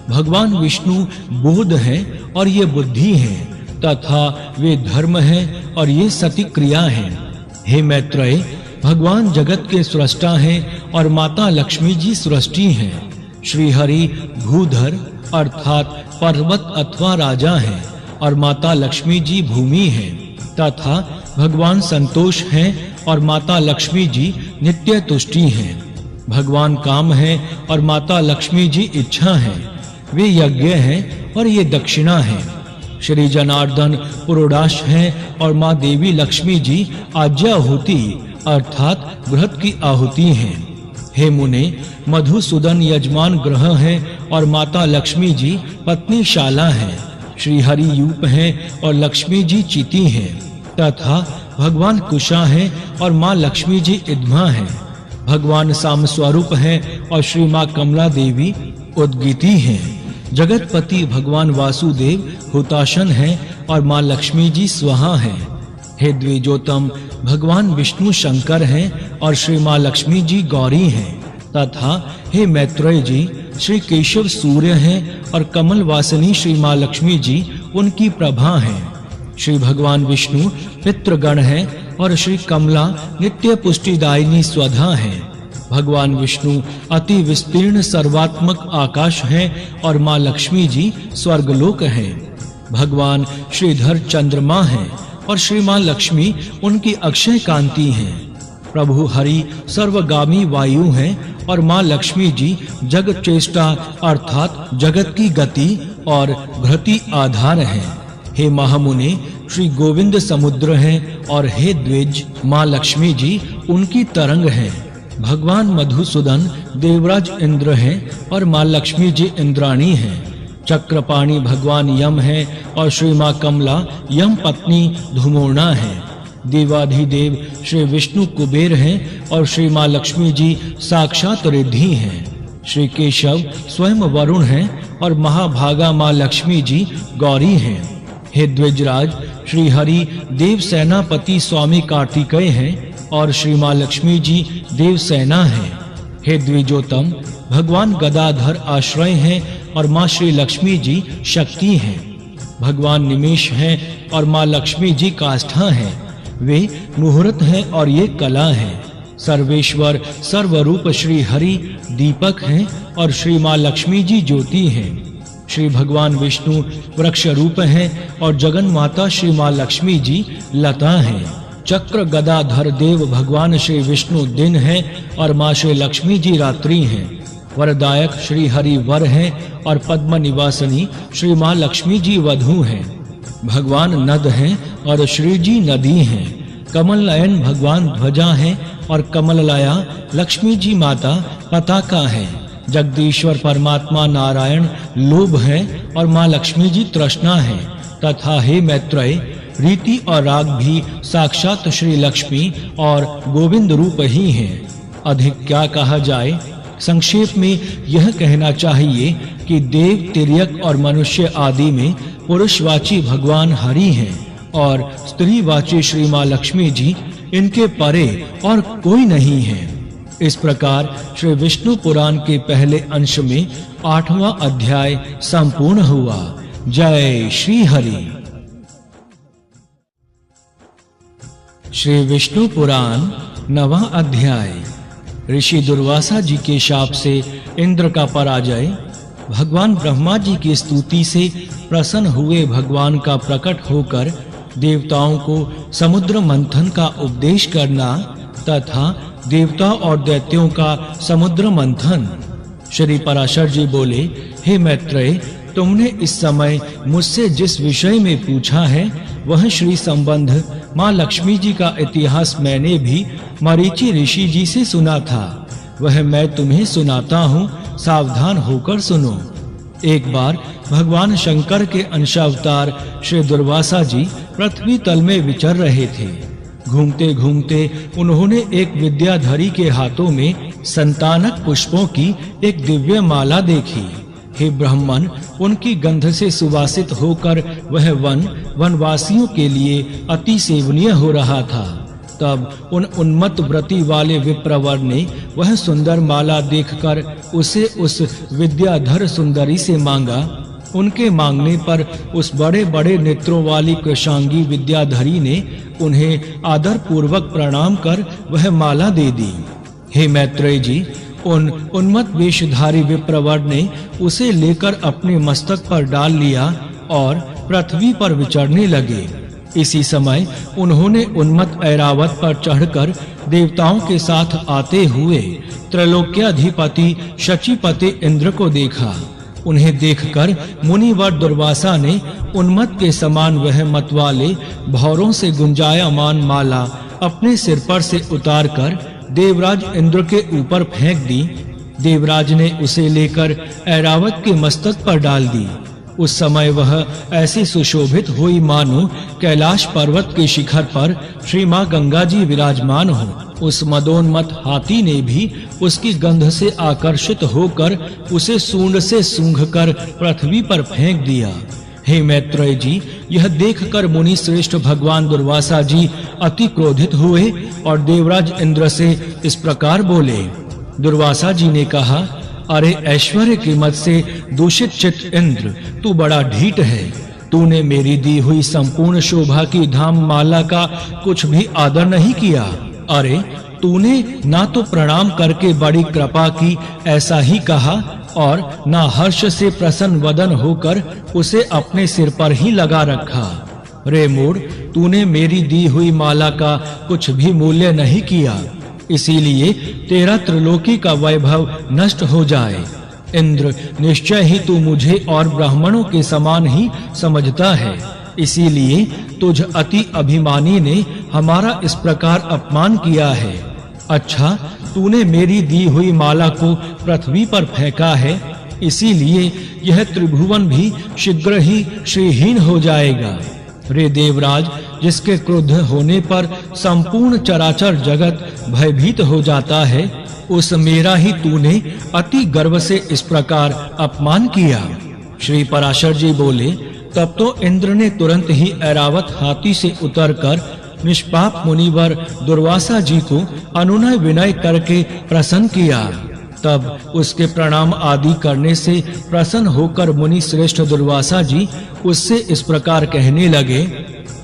[SPEAKER 1] भगवान विष्णु बोध है और ये बुद्धि है, तथा वे धर्म है और ये सती क्रिया है। हे मैत्रेय, भगवान जगत के सृष्टा हैं और माता लक्ष्मी जी सृष्टि हैं। श्री हरि भूधर अर्थात पर्वत अथवा राजा हैं और माता लक्ष्मी जी भूमि हैं, तथा भगवान संतोष हैं और माता लक्ष्मी जी नित्य तुष्टि हैं। भगवान काम है और माता लक्ष्मी जी इच्छा हैं। वे यज्ञ हैं और ये दक्षिणा है। श्री जनार्दन पुरोडाश हैं और माँ देवी लक्ष्मी जी आज्याहुति अर्थात घृत की आहुति हैं। हे मुने, मधुसूदन यजमान ग्रह है और माता लक्ष्मी जी पत्नी शाला है। श्री हरि यूप हैं और लक्ष्मी जी चिति हैं, तथा भगवान कुशा हैं और माँ लक्ष्मी जी इद्मा हैं। भगवान साम स्वरूप हैं और श्री माँ कमला देवी उद्गीति हैं। जगतपति भगवान वासुदेव हुताशन हैं और माँ लक्ष्मी जी स्वाहा हैं। हे द्विजोतम, भगवान विष्णु शंकर हैं और श्री माँ लक्ष्मी जी गौरी हैं, तथा हे मैत्रेय जी, श्री केशव सूर्य हैं और कमल वासिनी श्री माँ लक्ष्मी जी उनकी प्रभा हैं। श्री भगवान विष्णु पितृगण हैं और श्री कमला नित्य पुष्टिदायिनी स्वधा हैं। भगवान विष्णु अति विस्तीर्ण सर्वात्मक आकाश हैं और माँ लक्ष्मी जी स्वर्गलोक हैं। भगवान श्रीधर चंद्रमा हैं और श्री माँ लक्ष्मी उनकी अक्षय कांति हैं। प्रभु हरि सर्वगामी वायु हैं और माँ लक्ष्मी जी जगत चेष्टा अर्थात जगत की गति और भृति आधार हैं। हे महामुने, श्री गोविंद समुद्र हैं और हे द्विज, माँ लक्ष्मी जी उनकी तरंग हैं। भगवान मधुसूदन देवराज इंद्र हैं और माँ लक्ष्मी जी इंद्राणी हैं। चक्रपाणी भगवान यम हैं और श्री माँ कमला यम पत्नी धूमोर्णा हैं। देवाधिदेव श्री विष्णु कुबेर हैं और श्री माँ लक्ष्मी जी साक्षात रिद्धि हैं। श्री केशव स्वयं वरुण हैं और महाभागा माँ लक्ष्मी जी गौरी हैं। हे द्विजराज, श्री हरि देव सेनापति स्वामी कार्तिकेय हैं और श्री माँ लक्ष्मी जी देव सेना हैं। हे द्विजोतम, भगवान गदाधर आश्रय हैं और माँ श्री लक्ष्मी जी शक्ति हैं। भगवान निमेष हैं और माँ लक्ष्मी जी काष्ठा हैं। वे मुहूर्त हैं और ये कला है। सर्वेश्वर सर्वरूप श्री हरि दीपक हैं और श्री माँ लक्ष्मी जी ज्योति हैं। श्री भगवान विष्णु वृक्ष रूप हैं और जगन माता श्री माँ लक्ष्मी जी लता हैं। चक्र गदाधर देव भगवान श्री विष्णु दिन हैं और माँ श्री लक्ष्मी जी रात्रि हैं। वरदायक श्री हरि वर हैं और पद्म निवासिनी श्री माँ लक्ष्मी जी वधू हैं। भगवान नद हैं और श्री जी नदी हैं। कमल नयन भगवान ध्वजा हैं और कमललया लक्ष्मी जी माता पताका हैं। जगदीश्वर परमात्मा नारायण लोभ हैं और माँ लक्ष्मी जी तृष्णा हैं। तथा हे मैत्रेय, रीति और राग भी साक्षात श्री लक्ष्मी और गोविंद रूप ही हैं। अधिक क्या कहा जाए, संक्षेप में यह कहना चाहिए कि देव, तिर्यक और मनुष्य आदि में पुरुषवाची भगवान हरि हैं और स्त्रीवाची श्री माँ लक्ष्मी जी इनके परे और कोई नहीं है। इस प्रकार श्री विष्णु पुराण के पहले अंश में 8वां अध्याय संपूर्ण हुआ। जय श्री हरि। श्री विष्णु पुराण 9वां अध्याय। ऋषि दुर्वासा जी के शाप से इंद्र का पराजय। भगवान ब्रह्मा जी की स्तुति से प्रसन्न हुए भगवान का प्रकट होकर देवताओं को समुद्र मंथन का उपदेश करना तथा देवता और दैत्यों का समुद्र मंथन। श्री पराशर जी बोले, हे मैत्रेय, तुमने इस समय मुझसे जिस विषय में पूछा है वह श्री संबंध माँ लक्ष्मी जी का इतिहास मैंने भी मरीचि ऋषि जी से सुना था। वह मैं तुम्हें सुनाता हूँ, सावधान होकर सुनो। एक बार भगवान शंकर के अंशावतार श्री दुर्वासा जी पृथ्वी तल में विचर रहे थे। घूमते घूमते उन्होंने एक विद्याधरी के हाथों में संतानक पुष्पों की एक दिव्य माला देखी। हे ब्राह्मण, उनकी गंध से सुवासित होकर वह वन वनवासियों के लिए अति सेवनीय हो रहा था। तब उन उन्मत्त व्रति वाले विप्रवर ने वह सुंदर माला देखकर उसे उस विद्याधर सुंदरी से मांगा। उनके मांगने पर उस बड़े बड़े नेत्रों वाली कृशांगी विद्याधरी ने उन्हें आदर पूर्वक प्रणाम कर वह माला दे दी। हे मैत्रेय जी, उन उन्मत्त वेशधारी विप्रवर ने उसे लेकर अपने मस्तक पर डाल लिया और पृथ्वी पर विचरने लगे। इसी समय उन्होंने उन्मत्त ऐरावत पर चढ़कर देवताओं के साथ आते हुए त्रैलोक्याधिपति शचीपति इंद्र को देखा। उन्हें देखकर मुनिवर दुर्वासा ने उन्मत्त के समान वह मतवाले भौरों से गुंजायमान माला अपने सिर पर से उतारकर देवराज इंद्र के ऊपर फेंक दी। देवराज ने उसे लेकर ऐरावत के मस्तक पर डाल दी। उस समय वह ऐसी सुशोभित हुई मानो कैलाश पर्वत के शिखर पर श्री माँ गंगा जी विराजमान हो। उस मदोन्मत्त हाथी ने भी उसकी गंध से आकर्षित होकर उसे सूंड से सूंघकर पृथ्वी पर फेंक दिया। हे मैत्रेय जी, यह देखकर मुनि श्रेष्ठ भगवान दुर्वासा जी अति क्रोधित हुए और देवराज इंद्र से इस प्रकार बोले। दुर्वासा जी ने कहा, अरे ऐश्वर्य की मद से दूषित चित्त इंद्र, तू बड़ा ढीठ है। तूने मेरी दी हुई संपूर्ण शोभा की धाम माला का कुछ भी आदर नहीं किया। अरे तूने ना तो प्रणाम करके बड़ी कृपा की ऐसा ही कहा और ना हर्ष से प्रसन्न वदन होकर उसे अपने सिर पर ही लगा रखा। रे मूढ़, तूने मेरी दी हुई माला का कुछ भी मूल्य नहीं किया, इसीलिए तेरा त्रिलोकी का वैभव नष्ट हो जाए। इंद्र, निश्चय ही तू मुझे और ब्राह्मणों के समान ही समझता है, इसीलिए तुझ अति अभिमानी ने हमारा इस प्रकार अपमान किया है। अच्छा, तूने मेरी दी हुई माला को पृथ्वी पर फेंका है, इसीलिए यह त्रिभुवन भी शीघ्र ही श्रीहीन हो जाएगा। रे देवराज, जिसके क्रुद्ध होने पर संपूर्ण चराचर जगत भयभीत हो जाता है, उस मेरा ही तूने अति गर्व से इस प्रकार अपमान किया। श्री पराशर जी बोले, तब तो इंद्र ने तुरंत ही ऐरावत हाथी से उतरकर निष्पाप मुनिवर दुर्वासा जी को अनुनय विनय करके प्रसन्न किया। तब उसके प्रणाम आदि करने से प्रसन्न होकर मुनि श्रेष्ठ दुर्वासा जी उससे इस प्रकार कहने लगे।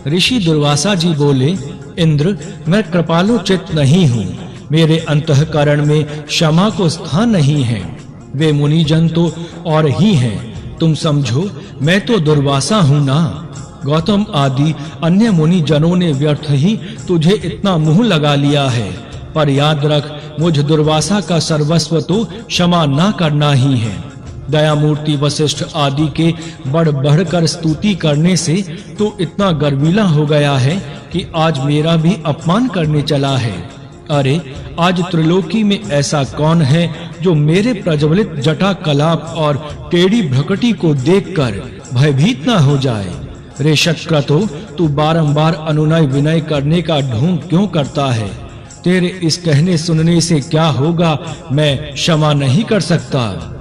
[SPEAKER 1] ऋषि दुर्वासा जी बोले, इंद्र, मैं कृपालुचित नहीं हूँ। मेरे अंतःकरण में क्षमा को स्थान नहीं है। वे मुनिजन तो और ही हैं। तुम समझो, मैं तो दुर्वासा हूँ ना। गौतम आदि अन्य मुनि जनों ने व्यर्थ ही तुझे इतना मुंह लगा लिया है, पर याद रख, मुझ दुर्वासा का सर्वस्व तो क्षमा ना करना ही है। दयामूर्ति वशिष्ठ आदि के बढ़-बढ़कर स्तुति करने से तो इतना गर्वीला हो गया है कि आज मेरा भी अपमान करने चला है। अरे, आज त्रिलोकी में ऐसा कौन है जो मेरे प्रज्वलित जटा कलाप और टेढ़ी भ्रकटी को देखकर भयभीत न हो जाए। रे शतक्रतो, तू बारंबार अनुनय विनय करने का ढोंग क्यों करता है? तेरे इस कहने सुनने से क्या होगा, मैं क्षमा नहीं कर सकता।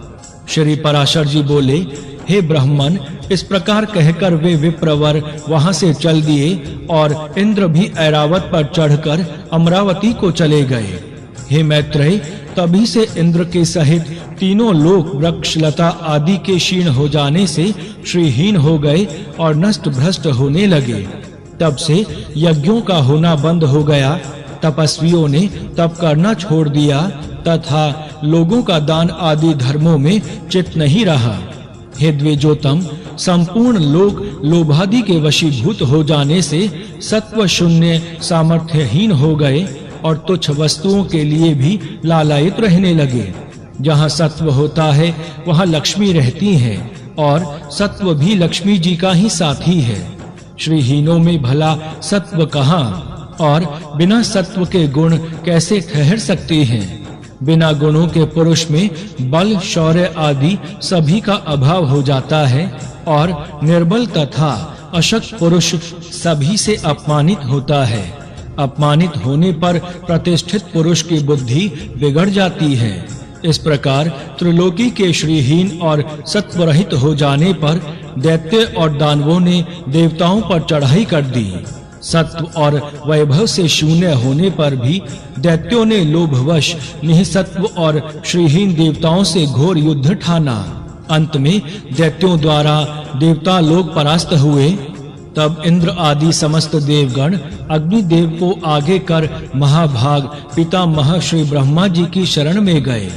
[SPEAKER 1] श्री पराशर जी बोले, हे ब्राह्मण, इस प्रकार कहकर वे विप्रवर वहां से चल दिए और इंद्र भी ऐरावत पर चढ़कर अमरावती को चले गए। हे मैत्रेय, तभी से इंद्र के सहित तीनों लोक वृक्ष लता आदि के क्षीण हो जाने से श्रीहीन हो गए और नष्ट भ्रष्ट होने लगे। तब से यज्ञों का होना बंद हो गया, तपस्वियों ने तप करना छोड़ दिया तथा लोगों का दान आदि धर्मों में चित्त नहीं रहा। हे द्विजोतम, संपूर्ण लोक लोभादि के वशीभूत हो जाने से सत्व शून्य सामर्थ्यहीन हो गए और तुच्छ वस्तुओं के लिए भी लालायित रहने लगे। जहाँ सत्व होता है वहाँ लक्ष्मी रहती है और सत्व भी लक्ष्मी जी का ही साथी है। श्रीहीनों में भला सत्व कहाँ, और बिना सत्व के गुण कैसे ठहर सकते हैं? बिना गुणों के पुरुष में बल, शौर्य आदि सभी का अभाव हो जाता है और निर्बल तथा अशक्त पुरुष सभी से अपमानित होता है। अपमानित होने पर प्रतिष्ठित पुरुष की बुद्धि बिगड़ जाती है। इस प्रकार त्रिलोकी के श्रीहीन और सत्वरहित हो जाने पर दैत्य और दानवों ने देवताओं पर चढ़ाई कर दी। सत्व और वैभव से शून्य होने पर भी दैत्यों ने लोभवश निःसत्व और श्रीहीन देवताओं से घोर युद्ध ठाना। अंत में दैत्यों द्वारा देवता लोग परास्त हुए। तब इंद्र आदि समस्त देवगण अग्निदेव को आगे कर महाभाग पितामह श्री ब्रह्मा जी की शरण में गए।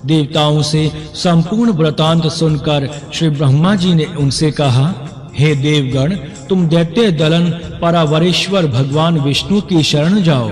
[SPEAKER 1] देवताओं से संपूर्ण वृतांत सुनकर श्री ब्रह्मा जी ने उनसे कहा, हे देवगण, तुम दैत्य दलन परावरेश्वर भगवान विष्णु की शरण जाओ,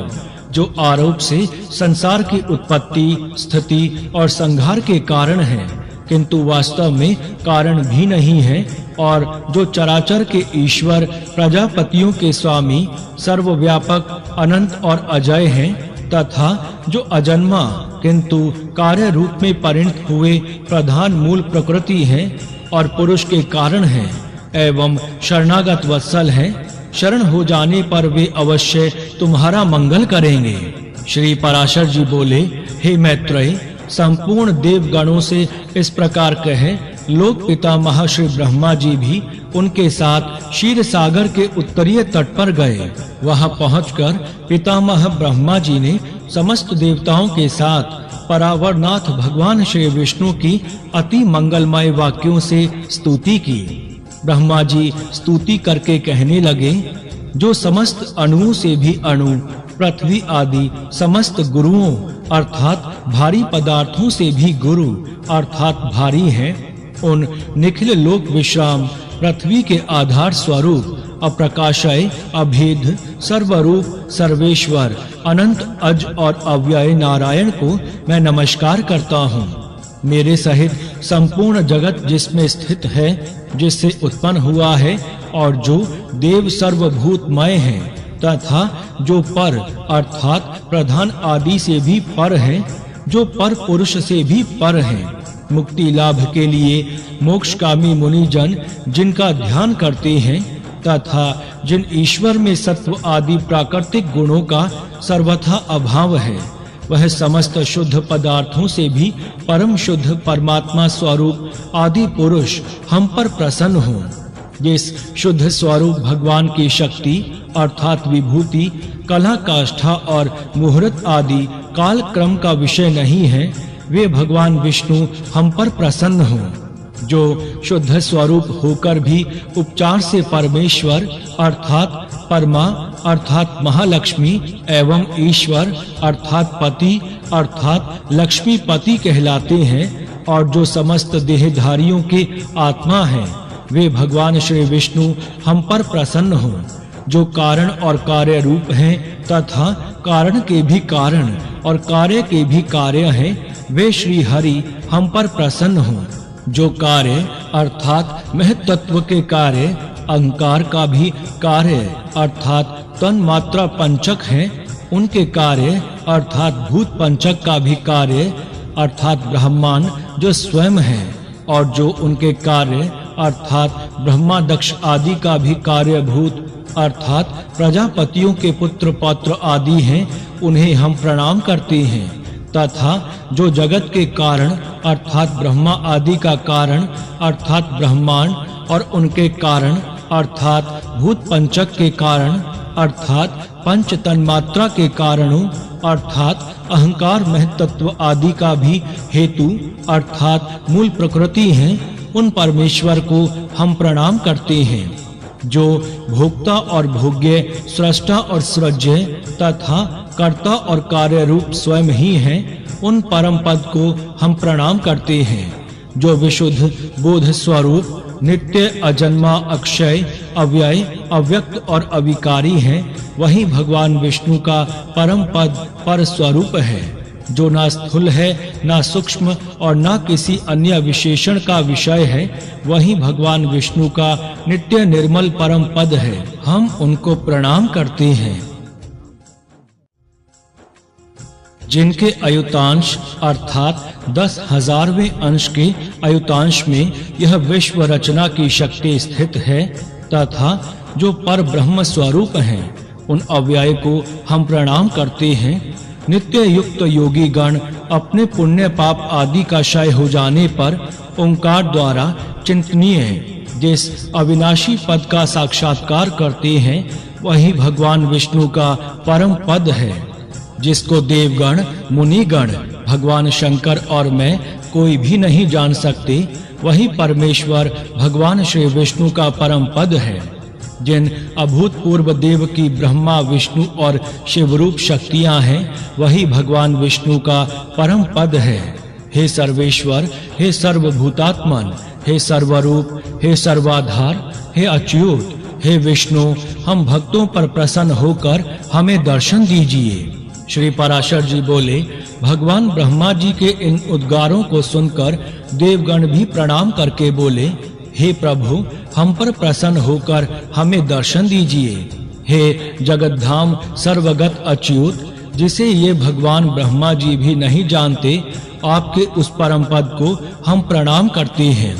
[SPEAKER 1] जो आरोप से संसार की उत्पत्ति, स्थिति और संहार के कारण है, किंतु वास्तव में कारण भी नहीं है, और जो चराचर के ईश्वर, प्रजापतियों के स्वामी, सर्वव्यापक, अनंत और अजय हैं, तथा जो अजन्मा किंतु कार्य रूप में परिणत हुए प्रधान मूल प्रकृति हैं और पुरुष के कारण हैं एवं शरणागत वत्सल हैं। शरण हो जाने पर वे अवश्य तुम्हारा मंगल करेंगे। श्री पराशर जी बोले, हे मैत्रेय, संपूर्ण देवगणों से इस प्रकार कहे लोक पितामह श्री ब्रह्मा जी भी उनके साथ क्षीर सागर के उत्तरीय तट पर गए। वहां पहुंचकर पितामह ब्रह्मा जी ने समस्त देवताओं के साथ परावरनाथ भगवान श्री विष्णु की अति मंगलमय वाक्यों से स्तुति की। ब्रह्मा जी स्तुति करके कहने लगे, जो समस्त अणुओं से भी अणु, पृथ्वी आदि समस्त गुरुओं अर्थात भारी पदार्थों से भी गुरु अर्थात भारी हैं, उन निखिल लोक विश्राम पृथ्वी के आधार स्वरूप अप्रकाशय, अभेद, सर्वरूप, सर्वेश्वर, अनंत, अज और अव्यय नारायण को मैं नमस्कार करता हूँ। मेरे सहित संपूर्ण जगत जिसमें स्थित है, जिससे उत्पन्न हुआ है और जो देव सर्वभूतमय है, तथा जो पर अर्थात प्रधान आदि से भी पर है, जो पर पुरुष से भी पर है, मुक्ति लाभ के लिए मोक्षकामी मुनि जन जिनका ध्यान करते हैं, तथा जिन ईश्वर में सत्व आदि प्राकृतिक गुणों का सर्वथा अभाव है, वह समस्त शुद्ध पदार्थों से भी परम शुद्ध परमात्मा स्वरूप आदि पुरुष हम पर प्रसन्न हो। जिस शुद्ध स्वरूप भगवान की शक्ति अर्थात विभूति, कला, काष्ठा और मुहूर्त आदि काल क्रम का विषय नहीं है, वे भगवान विष्णु हम पर प्रसन्न हो। जो शुद्ध स्वरूप होकर भी उपचार से परमेश्वर अर्थात परमा अर्थात महालक्ष्मी एवं ईश्वर अर्थात पति अर्थात लक्ष्मीपति कहलाते हैं और जो समस्त देहधारियों के आत्मा हैं वे भगवान श्री विष्णु हम पर प्रसन्न हों। जो कारण और कार्य रूप हैं तथा कारण के भी कारण और कार्य के भी कार्य हैं वे श्री हरि हम पर प्रसन्न हों। जो कार्य अर्थात महत्त्व के कार्य अहंकार का भी कार्य अर्थात तन मात्रा पंचक हैं उनके कार्य अर्थात भूत पंचक का भी कार्य अर्थात ब्रह्मांड जो स्वयं है और जो उनके कार्य अर्थात ब्रह्मादक्ष आदि का भी कार्यभूत अर्थात प्रजापतियों के पुत्र पौत्र आदि हैं उन्हें हम प्रणाम करते हैं। तथा जो जगत के कारण अर्थात ब्रह्मा आदि का कारण अर्थात ब्रह्मांड और उनके कारण अर्थात भूत पंचक के कारण अर्थात पंच तन्मात्रा के कारणों अर्थात अहंकार महत्त्व आदि का भी हेतु अर्थात मूल प्रकृति हैं उन परमेश्वर को हम प्रणाम करते हैं। जो भोक्ता और भोग्य सृष्टा और सृज्य तथा कर्ता और कार्य रूप स्वयं ही हैं उन परम पद को हम प्रणाम करते हैं। जो विशुद्ध बोध स्वरूप नित्य अजन्मा अक्षय अव्यय अव्यक्त और अविकारी हैं वही भगवान विष्णु का परम पद पर स्वरूप है। जो ना स्थूल है ना सूक्ष्म और ना किसी अन्य विशेषण का विषय है वही भगवान विष्णु का नित्य निर्मल परम पद है। हम उनको प्रणाम करते हैं। जिनके अयुतांश अर्थात 10,000वें अंश के अयुतांश में यह विश्व रचना की शक्ति स्थित है तथा जो पर ब्रह्म स्वरूप हैं उन अव्यय को हम प्रणाम करते हैं। नित्य युक्त योगी गण अपने पुण्य पाप आदि का क्षय हो जाने पर ओंकार द्वारा चिंतनीय जिस अविनाशी पद का साक्षात्कार करते हैं वही भगवान विष्णु का परम पद है। जिसको देवगण मुनिगण भगवान शंकर और मैं कोई भी नहीं जान सकते वही परमेश्वर भगवान श्री विष्णु का परम पद है। जिन अभूतपूर्व देव की ब्रह्मा विष्णु और शिवरूप शक्तियां हैं वही भगवान विष्णु का परम पद है। हे सर्वेश्वर हे सर्वभूतात्मन हे सर्वरूप हे सर्वाधार हे अच्युत हे विष्णु हम भक्तों पर प्रसन्न होकर हमें दर्शन दीजिए। श्री पराशर जी बोले भगवान ब्रह्मा जी के इन उद्गारों को सुनकर देवगण भी प्रणाम करके बोले हे प्रभु हम पर प्रसन्न होकर हमें दर्शन दीजिए। हे जगतधाम सर्वगत अच्युत जिसे ये भगवान ब्रह्मा जी भी नहीं जानते आपके उस परम पद को हम प्रणाम करते हैं।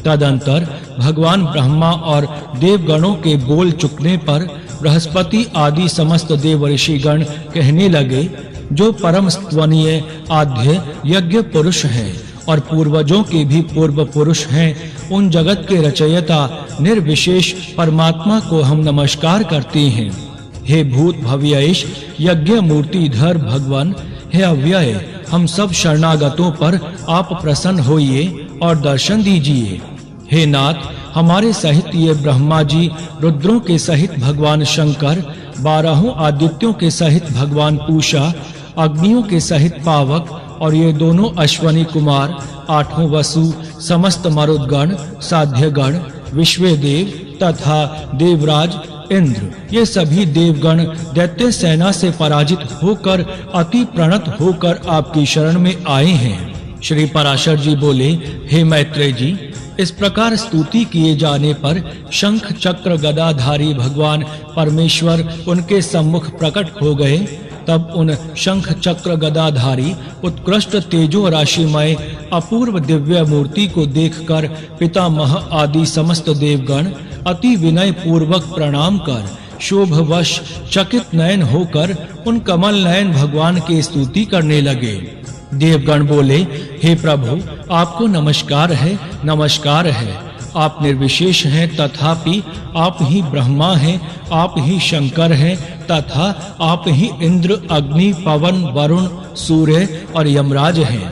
[SPEAKER 1] तदंतर भगवान ब्रह्मा और देवगणों के बोल चुकने पर बृहस्पति आदि समस्त देव ऋषिगण कहने लगे जो परम स्तवनीय आद्य यज्ञ पुरुष हैं और पूर्वजों के भी पूर्व पुरुष हैं उन जगत के रचयिता निर्विशेष परमात्मा को हम नमस्कार करते हैं। हे भूत भव्येश यज्ञ मूर्तिधर भगवान हे अव्यय हम सब शरणागतों पर आप प्रसन्न होइए और दर्शन दीजिए। हे नाथ हमारे सहित ये ब्रह्मा जी रुद्रों के सहित भगवान शंकर 12 आदित्यों के सहित भगवान पूषा अग्नियों के सहित पावक और ये दोनों अश्वनी कुमार 8 वसु समस्त मरुदगण साध्यगण विश्वदेव तथा देवराज इंद्र ये सभी देवगण दैत्य सेना से पराजित होकर अति प्रणत होकर आपकी शरण में आए हैं। श्री पराशर जी बोले हे मैत्रेय जी इस प्रकार स्तुति किए जाने पर शंख चक्र गदाधारी भगवान परमेश्वर उनके सम्मुख प्रकट हो गए। तब उन शंख चक्र गदाधारी उत्कृष्ट तेजो राशिमय अपूर्व दिव्य मूर्ति को देखकर पितामह आदि समस्त देवगण अति विनय पूर्वक प्रणाम कर शोभवश चकित नयन होकर उन कमल नयन भगवान की स्तुति करने लगे। देवगण बोले हे प्रभु आपको नमस्कार है आप निर्विशेष हैं तथापि आप ही ब्रह्मा हैं आप ही शंकर हैं तथा आप ही इंद्र अग्नि पवन वरुण सूर्य और यमराज हैं।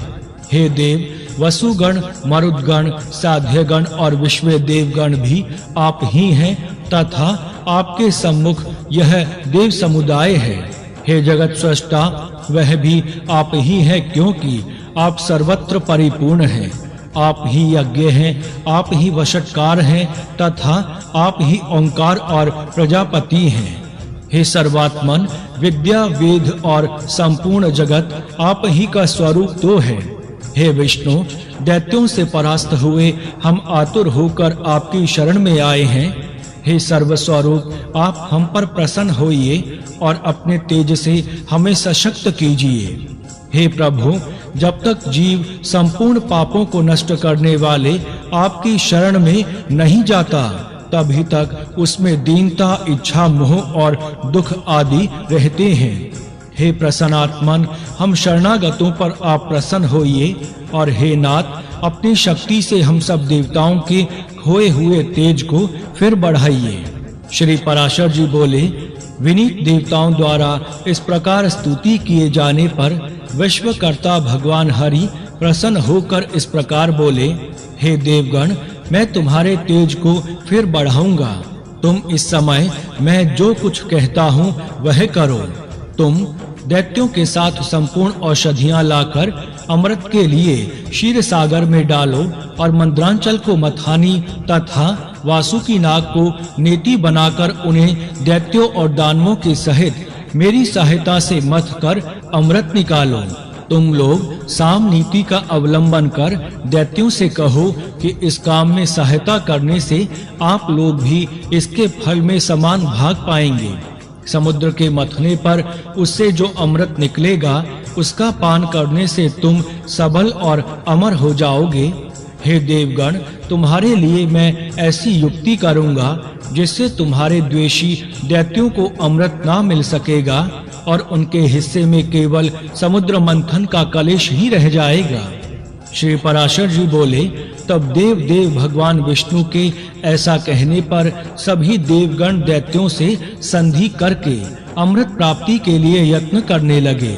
[SPEAKER 1] हे देव वसुगण मरुदगण साध्यगण और विश्व देवगण भी आप ही हैं तथा आपके सम्मुख यह देव समुदाय है। हे जगत स्रष्टा, वह भी आप ही है, क्योंकि आप सर्वत्र परिपूर्ण हैं। आप ही यज्ञ हैं, आप ही वशटकार हैं तथा आप ही ओंकार और प्रजापति हैं। हे सर्वात्मन, विद्या, वेद और संपूर्ण जगत आप ही का स्वरूप तो है। हे विष्णु, दैत्यों से परास्त हुए हम आतुर होकर आपकी शरण में आए हैं। हे सर्वस्वरूप, आप हम पर प्रसन्न होइए और अपने तेज से हमें सशक्त कीजिए। हे प्रभु, जब तक जीव संपूर्ण पापों को नष्ट करने वाले आपकी शरण में नहीं जाता, तभी तक उसमें दीनता, इच्छा, मोह और दुख आदि रहते हैं। हे प्रसन्नात्मन, हम शरणागतों पर आप प्रसन्न होइए और हे नाथ, अपनी शक्ति से हम सब देवताओं के खोए हुए तेज को फिर बढ़ाइए। श्री पराशर जी बोले, विनीत देवताओं द्वारा इस प्रकार स्तुति किए जाने पर विश्वकर्ता भगवान हरि प्रसन्न होकर इस प्रकार बोले, हे देवगण, मैं तुम्हारे तेज को फिर बढ़ाऊंगा। तुम इस समय मैं जो कुछ कहता हूँ वह करो। तुम दैत्यों के साथ संपूर्ण औषधियां लाकर अमृत के लिए क्षीर सागर में डालो और मंद्रांचल को मथानी तथा वासुकी नाग को नेति बनाकर उन्हें दैत्यों और दानवों के सहित मेरी सहायता से मथ कर अमृत निकालो। तुम लोग साम नीति का अवलंबन कर दैत्यों से कहो कि इस काम में सहायता करने से आप लोग भी इसके फल में समान भाग पाएंगे। समुद्र के मथने पर उससे जो अमृत निकलेगा, उसका पान करने से तुम सबल और अमर हो जाओगे। हे देवगण, तुम्हारे लिए मैं ऐसी युक्ति करूंगा जिससे तुम्हारे द्वेषी दैत्यों को अमृत ना मिल सकेगा और उनके हिस्से में केवल समुद्र मंथन का कलेश ही रह जाएगा। श्री पराशर जी बोले, तब देव भगवान विष्णु के ऐसा कहने पर सभी देवगण दैत्यों से संधि करके अमृत प्राप्ति के लिए यत्न करने लगे।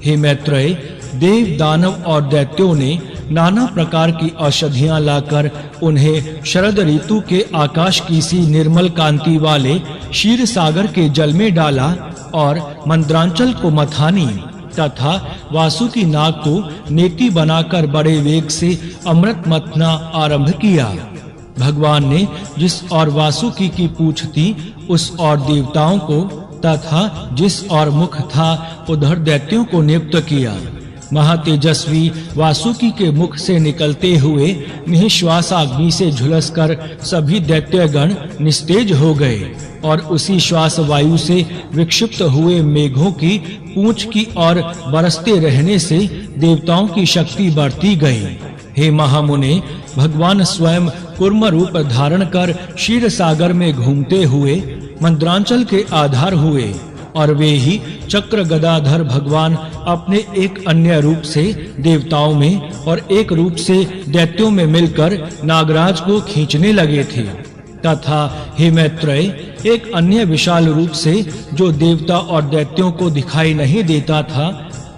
[SPEAKER 1] हे मैत्रेय, देव, दानव और दैत्यों ने नाना प्रकार की औषधियां लाकर उन्हें शरद ऋतु के आकाश की सी निर्मल कांति वाले क्षीर सागर के जल में डाला और मंद्रांचल को मथानी तथा वासुकी नाग को नेति बनाकर बड़े वेग से अमृत मथना आरंभ किया। भगवान ने जिस और वासुकी की पूंछ थी, उस और देवताओं को तथा जिस और मुख था, उधर दैत्यों को नियुक्त किया। महातेजस्वी वासुकी के मुख से निकलते हुए निःश्वास अग्नि से झुलसकर सभी दैत्यगण निस्तेज हो गए और उसी श्वास वायु से विक्षिप्त हुए मेघों की पूंछ की ओर बरसते रहने से देवताओं की शक्ति बढ़ती गई। हे महामुने, भगवान स्वयं कूर्म रूप धारण कर क्षीर सागर में घूमते हुए मंद्रांचल के आधार हुए और वे ही चक्र गदाधर भगवान अपने एक अन्य रूप से देवताओं में और एक रूप से दैत्यों में मिलकर नागराज को खींचने लगे थे। तथा हे मैत्रेय, एक अन्य विशाल रूप से जो देवता और दैत्यों को दिखाई नहीं देता था,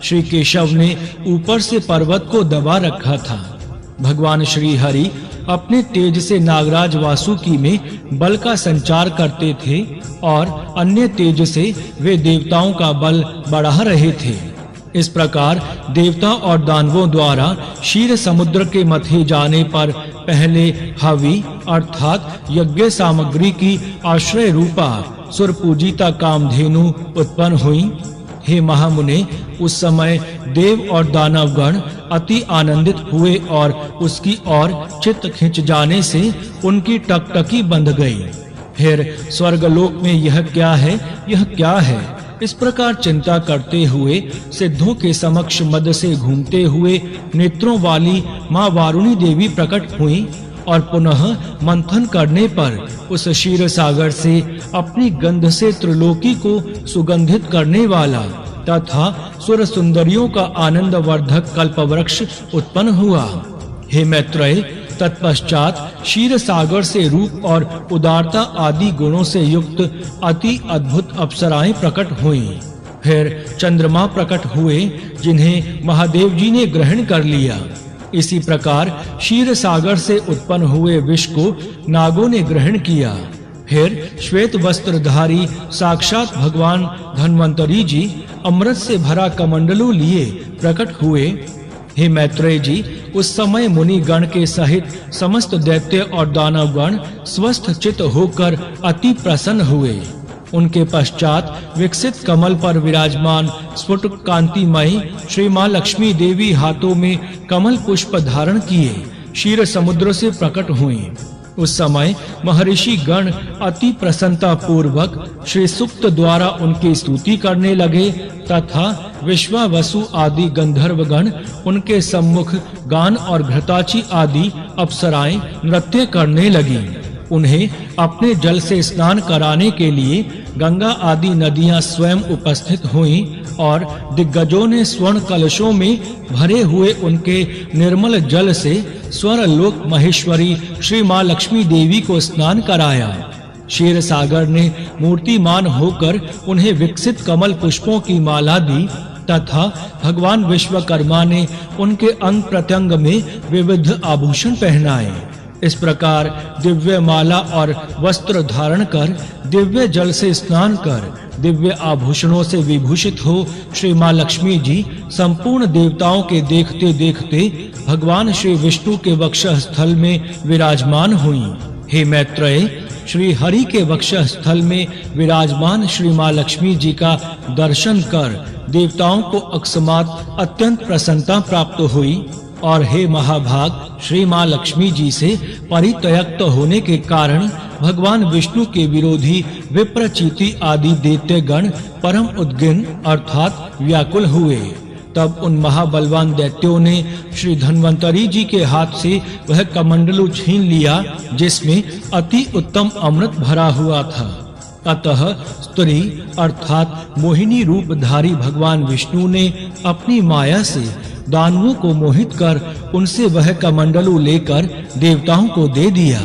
[SPEAKER 1] श्री केशव ने ऊपर से पर्वत को दबा रखा था। भगवान श्री हरि अपने तेज से नागराज वासुकी में बल का संचार करते थे और अन्य तेज से वे देवताओं का बल बढ़ा रहे थे। इस प्रकार देवता और दानवों द्वारा क्षीर समुद्र के मथे जाने पर पहले हवि अर्थात यज्ञ सामग्री की आश्रय रूपा सुर पूजिता कामधेनु उत्पन्न हुई। हे महामुने, उस समय देव और दानवगण अति आनंदित हुए और उसकी ओर चित्त खिंच जाने से उनकी टकटकी बंध गई। फिर स्वर्गलोक में यह क्या है, यह क्या है, इस प्रकार चिंता करते हुए सिद्धों के समक्ष मद से घूमते हुए नेत्रों वाली माँ वारुणी देवी प्रकट हुई और पुनः मंथन करने पर उस क्षीर सागर से अपनी गंध से त्रिलोकी को सुगंधित करने वाला तथा सुर सुंदरियों का आनंद वर्धक कल्पवृक्ष उत्पन्न हुआ। हे मैत्रेय, तत्पश्चात क्षीर सागर से रूप और उदारता आदि गुणों से युक्त अति अद्भुत अप्सराएं प्रकट हुईं। फिर चंद्रमा प्रकट हुए जिन्हें महादेव जी ने ग्रहण कर लिया। इसी प्रकार क्षीर सागर से उत्पन्न हुए विष को नागों ने ग्रहण किया। फिर श्वेत वस्त्रधारी साक्षात भगवान धन्वंतरी जी अमृत से भरा कमंडलू लिए प्रकट हुए। हे मैत्रेय जी, उस समय मुनि गण के सहित समस्त दैत्य और दानव गण स्वस्थ चित्त होकर अति प्रसन्न हुए। उनके पश्चात विकसित कमल पर विराजमान स्फुट कांतिमयी श्री मां लक्ष्मी देवी हाथों में कमल पुष्प धारण किए क्षीर समुद्र से प्रकट हुई। उस समय महर्षि गण अति प्रसन्नता पूर्वक श्री सुक्त द्वारा उनकी स्तुति करने लगे तथा विश्वावसु आदि गंधर्व गण उनके सम्मुख गान और घृताची आदि अप्सराएं नृत्य करने लगी। उन्हें अपने जल से स्नान कराने के लिए गंगा आदि नदियां स्वयं उपस्थित हुईं और दिग्गजों ने स्वर्ण कलशों में भरे हुए उनके निर्मल जल से स्वर्लोक महेश्वरी श्री मां लक्ष्मी देवी को स्नान कराया। क्षीर सागर ने मूर्तिमान होकर उन्हें विकसित कमल पुष्पों की माला दी तथा भगवान विश्वकर्मा ने उनके अंग प्रत्यंग में विविध आभूषण पहनाए। इस प्रकार दिव्य माला और वस्त्र धारण कर, दिव्य जल से स्नान कर, दिव्य आभूषणों से विभूषित हो श्री मां लक्ष्मी जी संपूर्ण देवताओं के देखते देखते भगवान श्री विष्णु के वक्षः स्थल में विराजमान हुई। हे मैत्रेय, श्री हरि के वक्षः स्थल में विराजमान श्री मां लक्ष्मी जी का दर्शन कर देवताओं को अकस्मात अत्यंत प्रसन्नता प्राप्त हुई और हे महाभाग, श्री मां लक्ष्मी जी से परित्यक्त होने के कारण भगवान विष्णु के विरोधी विप्रचीति आदि दैत्य गण परम उद्गिन अर्थात व्याकुल हुए। तब उन महाबलवान दैत्यों ने श्री धन्वंतरी जी के हाथ से वह कमंडलू छीन लिया जिसमें अति उत्तम अमृत भरा हुआ था। अतः स्त्री अर्थात मोहिनी रूपधारी भगवान विष्णु ने अपनी माया से दानवों को मोहित कर उनसे वह कमंडलू लेकर देवताओं को दे दिया।